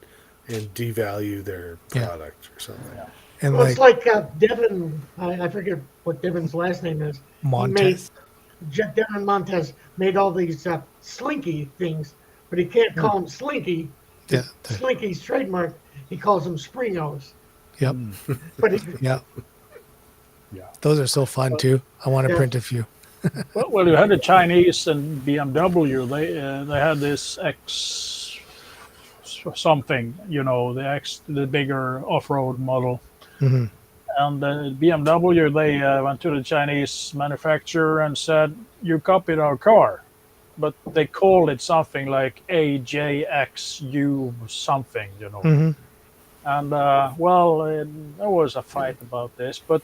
devalue their Yeah. product or something. And Well, like it's like Devin, I forget what Devin's last name is. Montez. Devin Montez made all these Slinky things, but he can't call them Slinky. Yeah. Slinky's trademark. He calls them Springos. Yep. But Yeah. Yeah. Those are so fun too. I want to Yeah. print a few. Well, you had the Chinese and BMW. They had this X something, the bigger off-road model. Hmm. And BMW, they went to the Chinese manufacturer and said, "You copied our car," but they called it something like AJXU something, Hmm. And there was a fight about this, but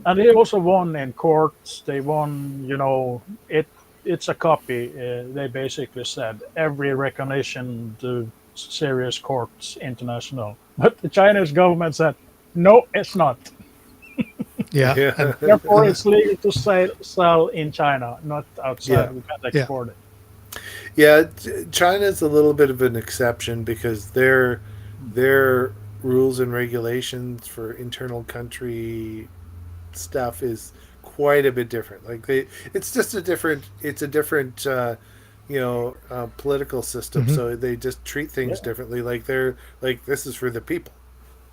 and they also won in courts. They won, it's a copy. They basically said every recognition to serious courts international, but the Chinese government said no, it's not. Yeah. Yeah. And Therefore, it's legal to sell in China, not outside. Yeah. We can't Yeah. export it. Yeah, China's a little bit of an exception because their rules and regulations for internal country stuff is quite a bit different. Like it's a different political system, Mhm. so they just treat things Yeah. differently. Like they're like, this is for the people,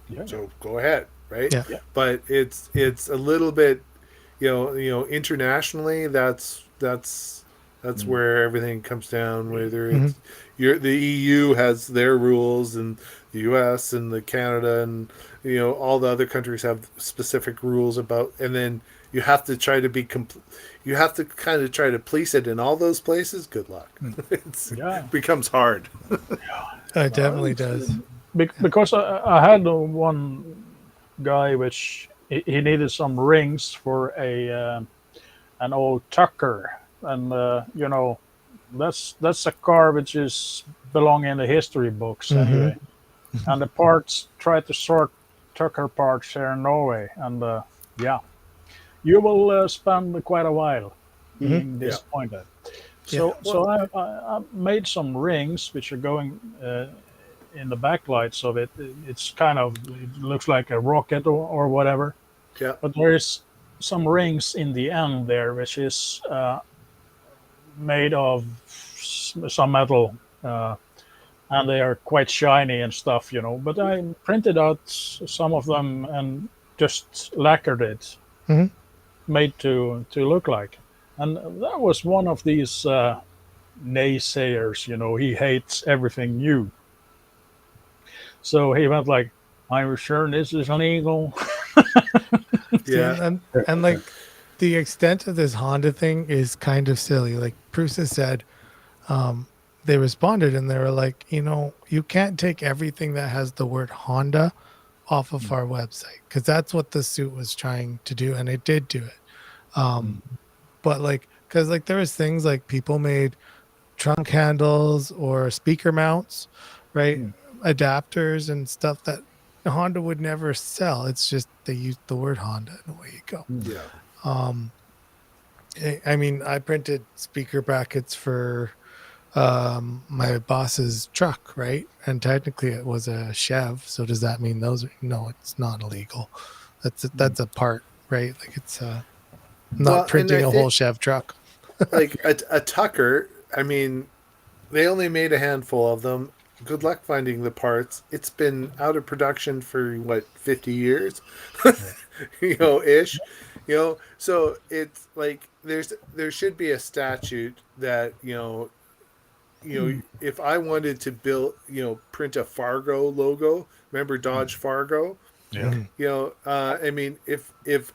Yeah. so go ahead, right? Yeah. Yeah. But it's a little bit, internationally, that's That's where everything comes down. Whether Mhm. it's the EU has their rules, and the US and the Canada, and all the other countries have specific rules about, and then you have to try to you have to kind of try to police it in all those places. Good luck. Yeah. It becomes hard. It definitely does. Because I had one guy which he needed some rings for an old Tucker, and that's a car which is belong in the history books Mhm. anyway. And the parts try to sort Tucker parts here in Norway, and yeah, you will spend quite a while being Yeah. disappointed. Yeah. So I made some rings which are going in the backlights of it. It's kind of, it looks like a rocket or whatever, Yeah. but there is some rings in the end there which is made of some metal, and they are quite shiny and stuff, but I printed out some of them and just lacquered it, Mhm. made to look like. And that was one of these naysayers. He hates everything new, so he went like, "Are you sure this is illegal?" See, Yeah. and like the extent of this Honda thing is kind of silly. Like Bruce has said, they responded and they were like, you can't take everything that has the word Honda off of our website, because that's what the suit was trying to do, and it did do it. But like, because like there was things like people made trunk handles or speaker mounts, right? Adapters and stuff that Honda would never sell. It's just they used the word Honda and away you go. Yeah. I mean, I printed speaker brackets for my boss's truck, right? And technically it was a Chev. So does that mean those are, no, it's not illegal. That's a part, right? Like it's not Well, and printing I a whole think, Chev truck. like a Tucker, I mean, they only made a handful of them. Good luck finding the parts. It's been out of production for what, 50 years, ish. So it's like there should be a statute that if I wanted to print a Fargo logo, remember Dodge Fargo? Yeah. I mean, if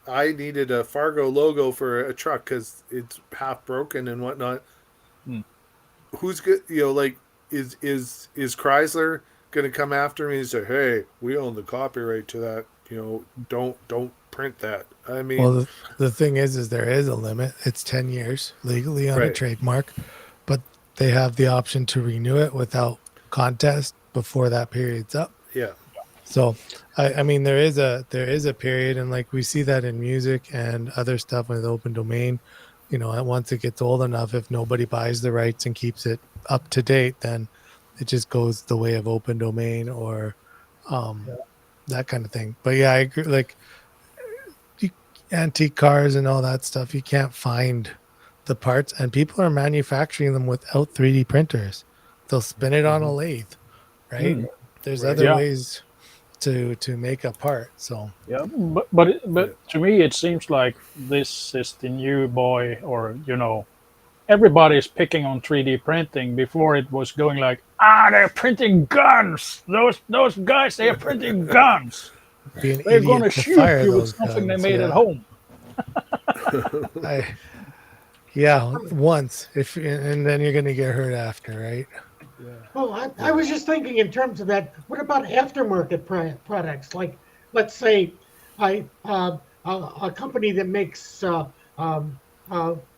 I needed a Fargo logo for a truck because it's half broken and whatnot, who's good? Like, is Chrysler going to come after me and say, "Hey, we own the copyright to that. Don't print that." I mean, Well, the thing is there is a limit. It's 10 years legally on a Right. trademark, but they have the option to renew it without contest before that period's up. yeah, So, I mean, there is a period, and like we see that in music and other stuff with open domain. Once it gets old enough, if nobody buys the rights and keeps it up to date, then it just goes the way of open domain or that kind of thing. But yeah, I agree. Like antique cars and all that stuff, you can't find the parts, and people are manufacturing them without 3D printers. They'll spin it on a lathe, right? There's Right. other Yeah. ways to make a part. So Yeah, but to me it seems like this is the new boy, or everybody's picking on 3D printing. Before it was going like, they're printing guns. Those guys, they are printing guns. be an They're idiot gonna to shoot fire you with those something guns. they made Yeah. at home. Once and then you're gonna get hurt after, right? Well, I was just thinking in terms of that. What about aftermarket products? Like, let's say, a company that makes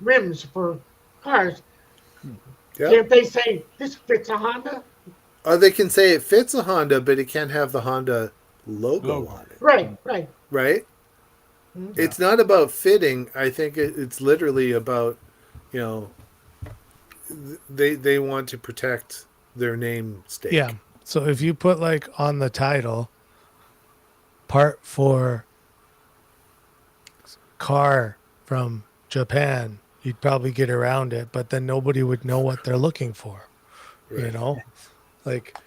rims for cars. yeah. Can't they say this fits a Honda? Or they can say it fits a Honda, but it can't have the Honda logo on it, Right, right. right? It's not about fitting. I think it's literally about, they want to protect their name stake. Yeah. So if you put like on the title part for car from Japan, you'd probably get around it, but then nobody would know what they're looking for. Right. Like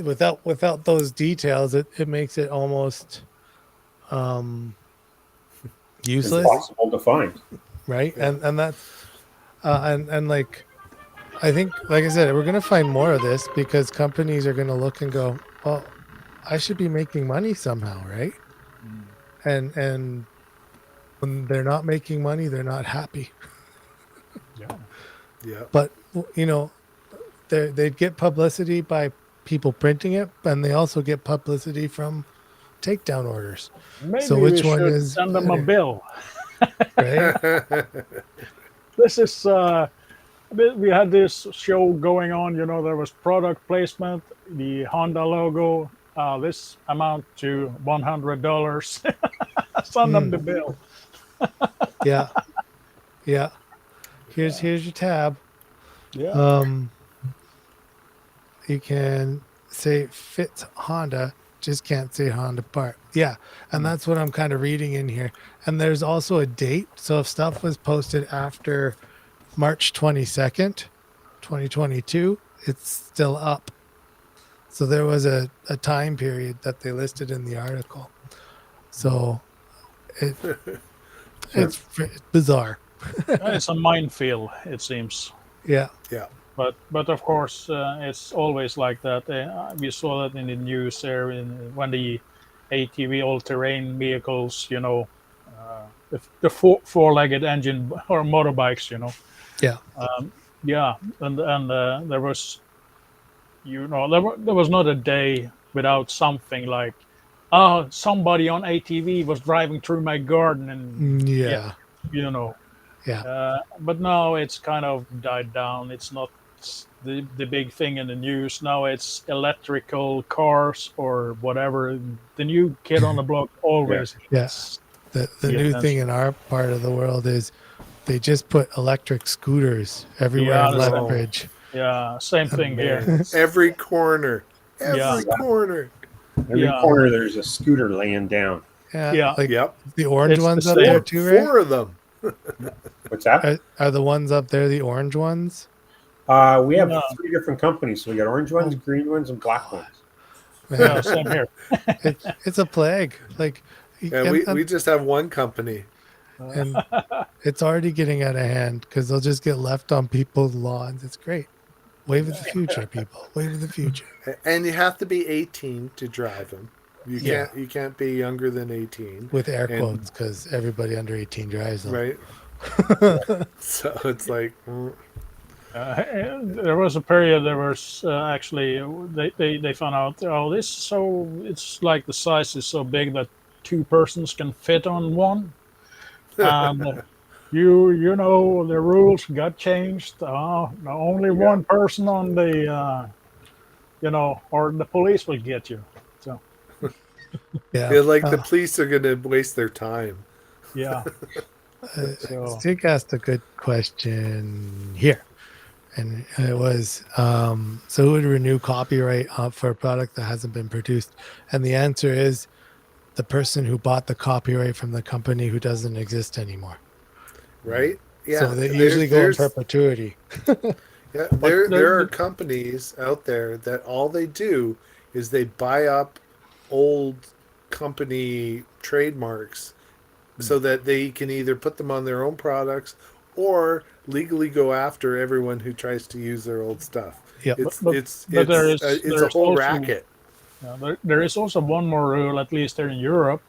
without those details, it makes it almost It's useless, impossible to find. right? And that's, And like, I think, like I said, we're gonna find more of this because companies are gonna look and go, well, I should be making money somehow, right? And when they're not making money, they're not happy. Yeah. Yeah. But you know, they get publicity by people printing it, and they also get publicity from takedown orders. Maybe So we which one should is send them a better? bill. Right? This is we had this show going on. You know, there was product placement, the Honda logo. This amount to $100. Send them the bill. Yeah, yeah. Here's your tab. Yeah. You can say fits Honda, just can't say Honda part. Yeah, and that's what I'm kind of reading in here. And there's also a date. So if stuff was posted after March 22nd, 2022, it's still up. So there was a time period that they listed in the article. So it's bizarre. It's a minefield, it seems. Yeah. Yeah. But of course, it's always like that. We saw that in the news there when the ATV all-terrain vehicles, you know, the four-legged engine or motorbikes, you know. Yeah. Yeah, and there was, you know, there was not a day without something like, oh, somebody on ATV was driving through my garden, and Yeah. you know. Yeah. But now it's kind of died down. It's not the big thing in the news. Now it's electrical cars or whatever. The new kid on the block always. Yes. The Yeah, new that's- thing in our part of the world is they just put electric scooters everywhere Yeah, in that's- Lethbridge. Yeah, same thing here. Man, every corner. Every Yeah. corner. Every Yeah. corner there's a scooter laying down. Yeah. Yeah. Like Yep. the orange It's the ones up same. there too, right? Four of them. What's that? Are the ones up there the orange ones? We have No. 3 different companies. So we got orange ones, green ones, and black ones. Man, Yeah, same here. it's a plague. Like, Yeah, we just have one company. and it's already getting out of hand because they'll just get left on people's lawns. It's great. Wave of the future, people. Wave of the future. And you have to be 18 to drive them. Yeah. You can't be younger than 18, With air And- quotes because everybody under 18 drives them. right? So it's like There was a period. There was actually they found out. Oh, this so it's like the size is so big that 2 persons can fit on one. And you know the rules got changed. Only one person on the you know, or the police will get you. So Yeah. they're like the police are going to waste their time. yeah. So Stick asked a good question here. And it was, so who would renew copyright for a product that hasn't been produced? And the answer is the person who bought the copyright from the company who doesn't exist anymore. Right? Yeah. So they there- usually go in there's- perpetuity. Yeah, there- there are companies out there that all they do is they buy up old company trademarks so that they can either put them on their own products or legally go after everyone who tries to use their old stuff. Yep. It's But there is- it's a there's whole also- racket. there is also one more rule, at least here in Europe.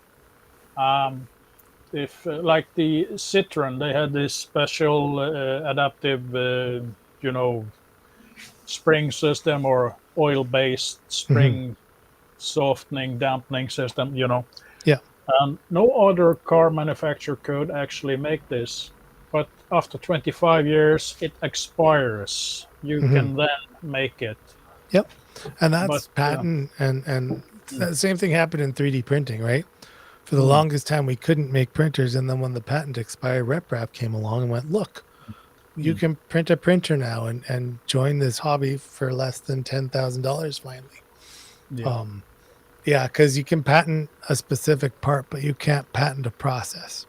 If like the Citroen, they had this special adaptive, you know, spring system or oil-based spring softening, dampening system. You know. Yeah. No other car manufacturer could actually make this, but after 25 years, it expires. You can then make it. Yep. And that's But, patent and the same thing happened in 3D printing, right? For the longest time we couldn't make printers, and then when the patent expired, RepRap came along and went, look, you can print a printer now and join this hobby for less than $10,000 finally. Yeah. Yeah, because you can patent a specific part, but you can't patent a process.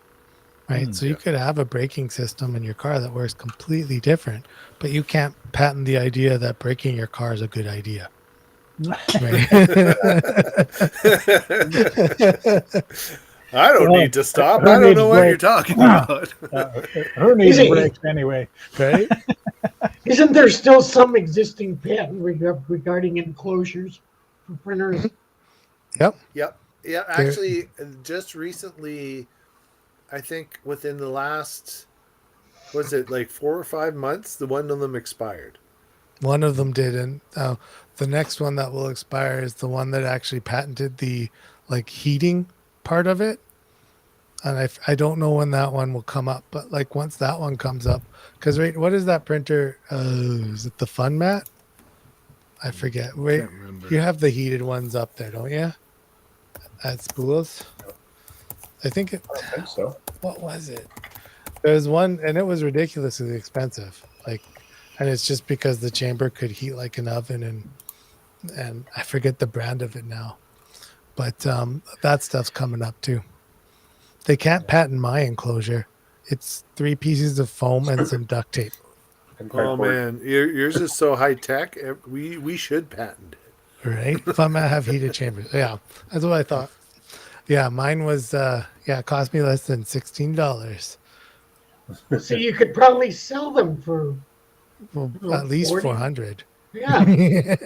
Right. So you could have a braking system in your car that works completely different, but you can't patent the idea that braking your car is a good idea. Right. I don't Well, need to stop. her I don't needs know what break. you're talking about. Her needs Is it- breaks anyway. Right? Isn't there still some existing patent regarding enclosures for printers? Yep. Yep. Yeah, There- actually, just recently, I think within the last, was it like 4 or 5 months, the one of them expired. One of them did, and the next one that will expire is the one that actually patented the like heating part of it. And I don't know when that one will come up, but like once that one comes up, because wait, what is that printer? Is it the FunMat? I forget. Wait, Can't remember. you have the heated ones up there, don't you? At Spools. I think it. I think so. What was it? There's one, and it was ridiculously expensive. Like, and it's just because the chamber could heat like an oven, and I forget the brand of it now. But that stuff's coming up too. They can't patent my enclosure. It's 3 pieces of foam and some duct tape. And Oh cardboard. man, yours is so high tech. We should patent it. Right? If I'm gonna have heated chambers. Yeah, that's what I thought. Yeah, mine was it cost me less than $16. So you could probably sell them for, Well, Well, at least 40? 400. yeah.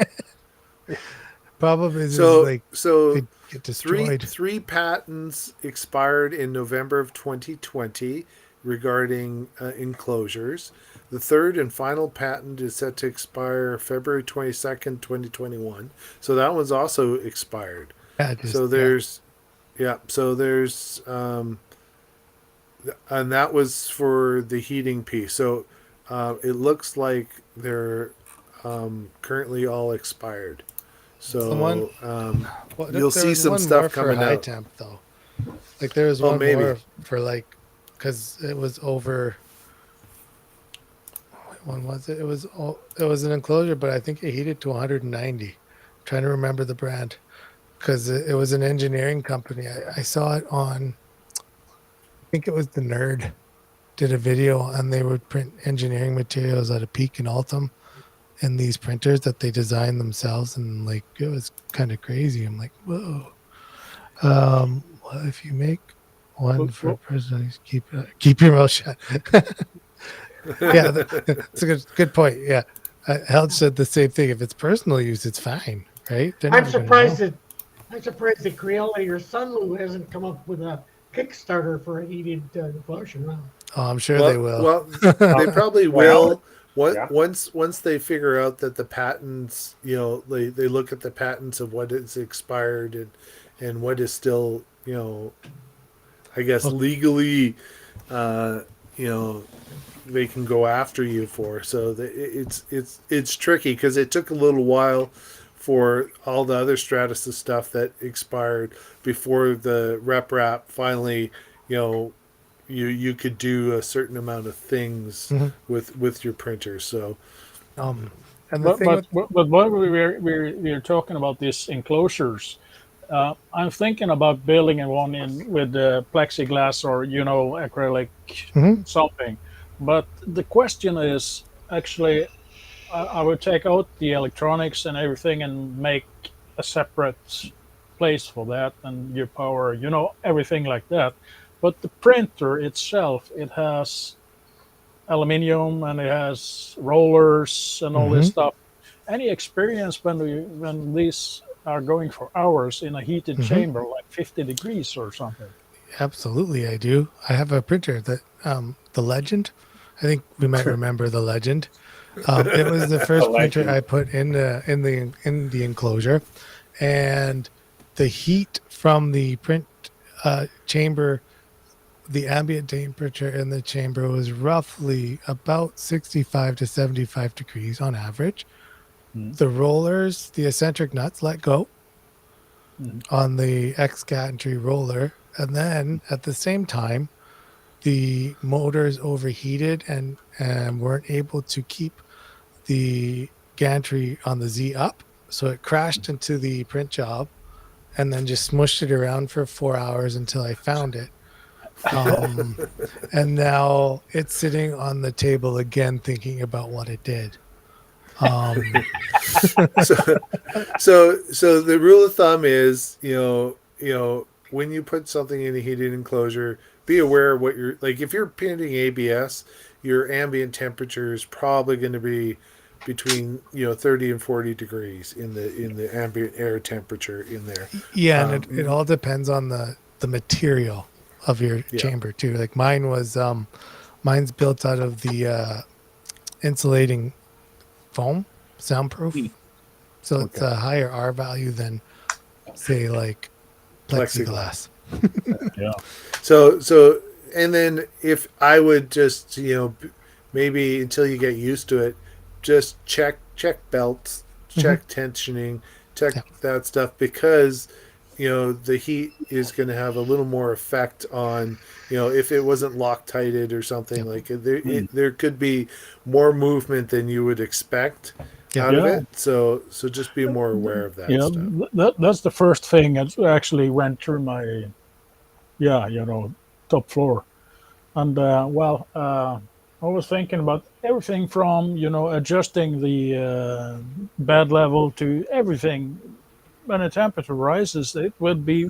Problem is So like so they get destroyed. three patents expired in November of 2020 regarding enclosures. The third and final patent is set to expire February 22nd, 2021. So that one's also expired. Yeah, just, So there's and that was for the heating piece. So it looks like they're currently all expired. So Someone- you'll there see was some one stuff more for coming high out. temp though. Like there was Oh, one maybe. more for like, because it was over. What one was it? It was an enclosure, but I think it heated to 190. I'm trying to remember the brand, because it was an engineering company. I saw it on. I think it was the Nerd, did a video, and they would print engineering materials at a Peak and Altum in these printers that they designed themselves, and like it was kind of crazy. I'm like, whoa. Well, if you make one Well, for well- personal, keep your mouth shut. Yeah, that's a good point. Yeah, Held said the same thing. If it's personal use, it's fine, right? They're I'm never gonna surprised know. that Crayola, your Sunlu, hasn't come up with a Kickstarter for a heated enclosure now. Oh, I'm sure they will. Well, they probably Well, will. yeah. Once they figure out that the patents, they look at the patents of what is expired and what is still, I guess legally, they can go after you for. So it's tricky because it took a little while for all the other Stratus stuff that expired before the RepRap finally, you could do a certain amount of things Mhm. with your printer. So And the But thing but, with, but when we're talking about these enclosures, I'm thinking about building one in with plexiglass or acrylic Mhm. something. But the question is actually, I would take out the electronics and everything and make a separate place for that and your power, everything like that. But the printer itself, it has aluminium and it has rollers and all this stuff. Any experience when these are going for hours in a heated chamber, like 50 degrees or something? absolutely, I do. I have a printer that the Legend. I think we might remember the Legend. It was the first printer Legend. I put in the enclosure, and the heat from the print chamber, the ambient temperature in the chamber was roughly about 65 to 75 degrees on average. The rollers, the eccentric nuts let go on the X gantry roller, and then at the same time, the motors overheated and weren't able to keep the gantry on the Z up, so it crashed into the print job, and then just smushed it around for 4 hours until I found it. And now it's sitting on the table again, thinking about what it did. so the rule of thumb is when you put something in a heated enclosure, be aware of what you're like. If you're painting ABS, your ambient temperature is probably going to be between 30 and 40 degrees in the ambient air temperature in there. Yeah, and it all depends on the material of your Yeah. chamber too. Like mine's built out of the insulating foam, soundproof. So it's Okay. a higher R value than say like plexiglass. Yeah. So and then if I would just maybe until you get used to it, just check belts, check tensioning, check Yeah. that stuff, because the heat is going to have a little more effect on if it wasn't Loctited or something like there could be more movement than you would expect Yeah. out of Yeah. it. So just be more aware of that Yeah, stuff. that's the first thing that actually went through my, top floor. And I was thinking about everything from, adjusting the bed level to everything. When the temperature rises, it would be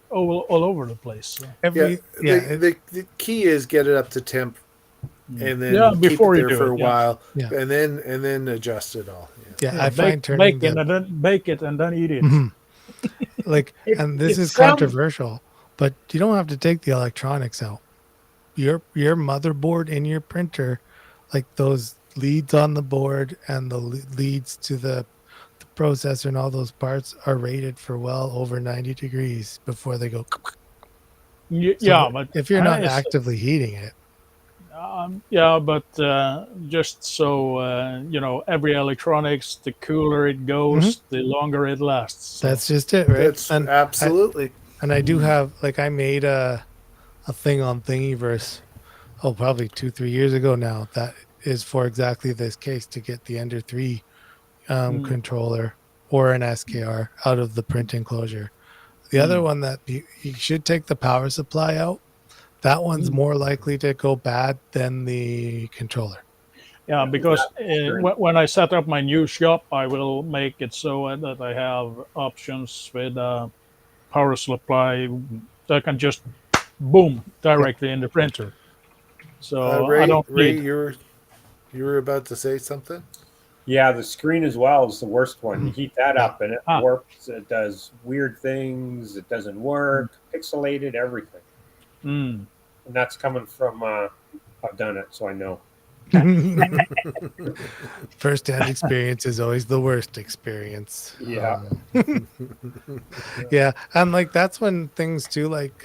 all over the place. So. The key is get it up to temp, and then Yeah, keep before it you there do for a it, yeah. while, Yeah. and then adjust it all. Yeah. I find bake, turning bake it and then bake it and then eat it. like, It- and this it is sounds- controversial, but you don't have to take the electronics out. Your motherboard in your printer, like those leads on the board and the leads to the processor and all those parts are rated for well over 90 degrees before they go. So Yeah, but if you're not it's- actively heating it, just so every electronics, the cooler it goes, the longer it lasts. So. that's just it, right? That's absolutely. And I do have, like, I made a thing on Thingiverse, probably 2-3 years ago now, that is for exactly this case, to get the Ender 3 controller or an SKR out of the print enclosure. The other one that you should take the power supply out. That one's more likely to go bad than the controller. Yeah, because when I set up my new shop, I will make it so that I have options with power supply that can just boom directly in the printer. So Ray, I don't Ray, need. you were about to say something. Yeah, the screen as well is the worst one. You heat that up and it Ah. warps. It does weird things. It doesn't work. Pixelated, everything. Mm. And that's coming from I've done it, so I know. First-hand experience is always the worst experience. Yeah. Yeah, and like that's when things too, like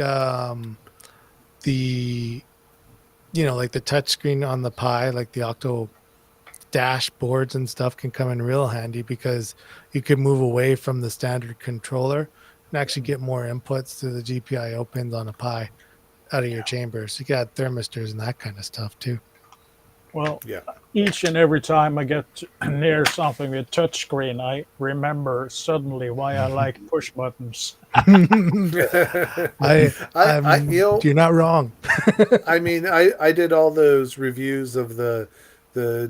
the like the touch screen on the Pi, like the Octo dashboards and stuff, can come in real handy, because you could move away from the standard controller and actually get more inputs to the GPIO pins on a Pi out of your chambers. You got thermistors and that kind of stuff too. Well, Yeah. each and every time I get near something with touchscreen, I remember suddenly why I like push buttons. You're not wrong. I mean, I did all those reviews of the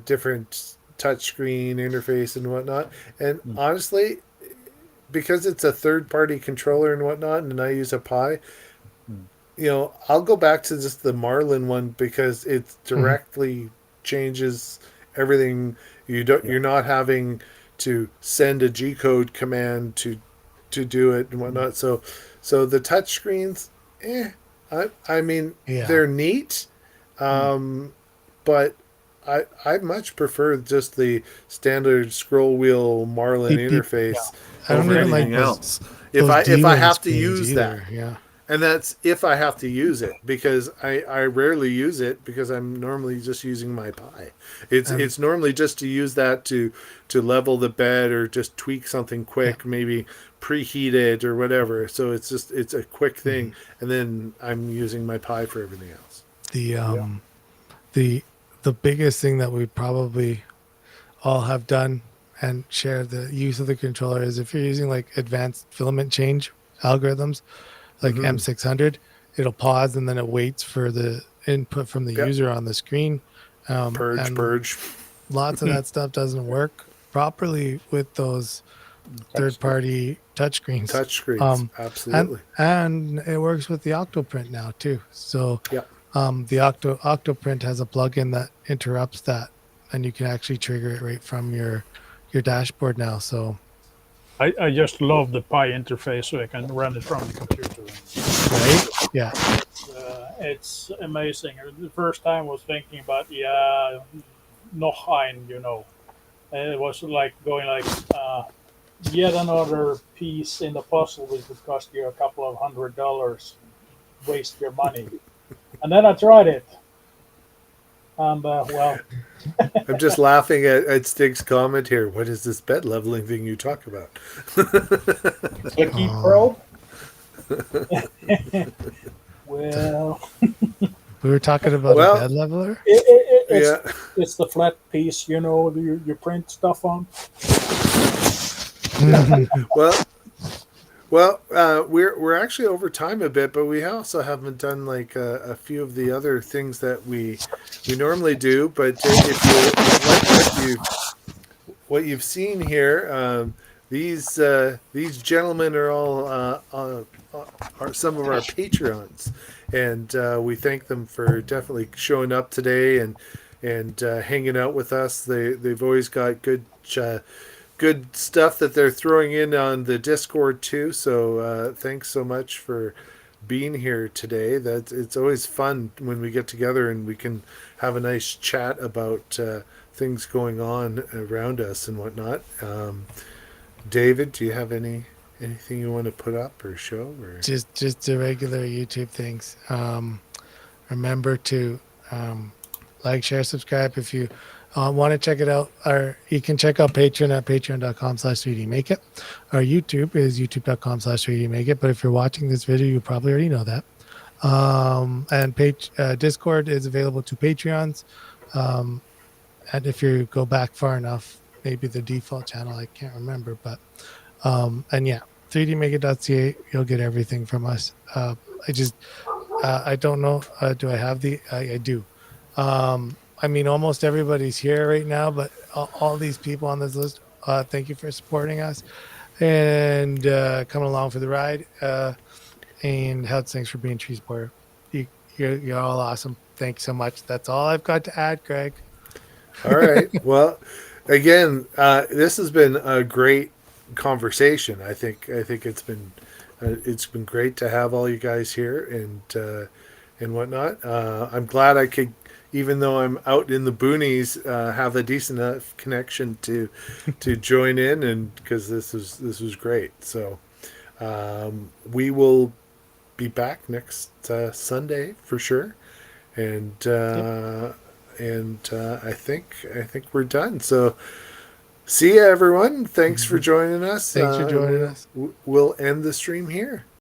different touchscreen interface and whatnot, and honestly, because it's a third-party controller and whatnot, and I use a Pi, I'll go back to just the Marlin one, because it directly changes everything. You're not having to send a G-code command to do it and whatnot. So the touchscreens, I mean, Yeah. they're neat, but I much prefer just the standard scroll wheel Marlin Beep, beep. interface I don't over even like anything those- else. If Those I D-Link have to screens use that, either, yeah. and that's if I have to use it, because I rarely use it, because I'm normally just using my Pi. It's normally just to use that to level the bed, or just tweak something quick, maybe preheat it or whatever. So it's a quick thing, and then I'm using my Pi for everything else. The biggest thing that we probably all have done and share the use of the controller is if you're using like advanced filament change algorithms like M600, it'll pause and then it waits for the input from the user on the screen. Purge. Lots of that stuff doesn't work properly with those third-party touchscreens. Touchscreens, And, absolutely. and it works with the Octoprint now too. So Yeah. the Octoprint has a plugin that interrupts that, and you can actually trigger it right from your dashboard now. So I just love the Pi interface, so I can run it from the computer. right, yeah, It's amazing. The first time I was thinking about noch ein, and it was like going like yet another piece in the puzzle which would cost you a couple of $100, waste your money. And then I tried it, and well, I'm just laughing at Stig's comment here. What is this bed leveling thing you talk about? Clicky Oh. probe. well, we were talking about Well, a bed leveler. it's Yeah. it's the flat piece, you print stuff on. Well, we're actually over time a bit, but we also haven't done like a few of the other things that we normally do. But if you like what you've seen here, these gentlemen are all are some of our Patreons, and we thank them for definitely showing up today and hanging out with us. They've always got good stuff that they're throwing in on the Discord too. So thanks so much for being here today. It's always fun when we get together and we can have a nice chat about things going on around us and whatnot. David, do you have anything you want to put up or show? Or Just the regular YouTube things. Remember to like, share, subscribe if you want to check it out. Or you can check out Patreon at patreon.com/3dmakeit. Our YouTube is youtube.com/3dmakeit. But if you're watching this video, you probably already know that. And Discord is available to Patreons. And if you go back far enough, maybe the default channel, I can't remember. But and yeah, 3dmakeit.ca, you'll get everything from us. I don't know. Do I have I do. I mean, almost everybody's here right now, but all these people on this list, thank you for supporting us and coming along for the ride. And Howds, thanks for being tree supporter. You're all awesome. Thanks so much. That's all I've got to add, Greg. all right. Well, again, this has been a great conversation. I think it's been great to have all you guys here and whatnot. I'm glad I could, even though I'm out in the boonies, have a decent enough connection to join in, and because this was great. So we will be back next Sunday for sure, and I think we're done. So see ya, everyone. Thanks for joining us. Thanks for joining us. We'll end the stream here.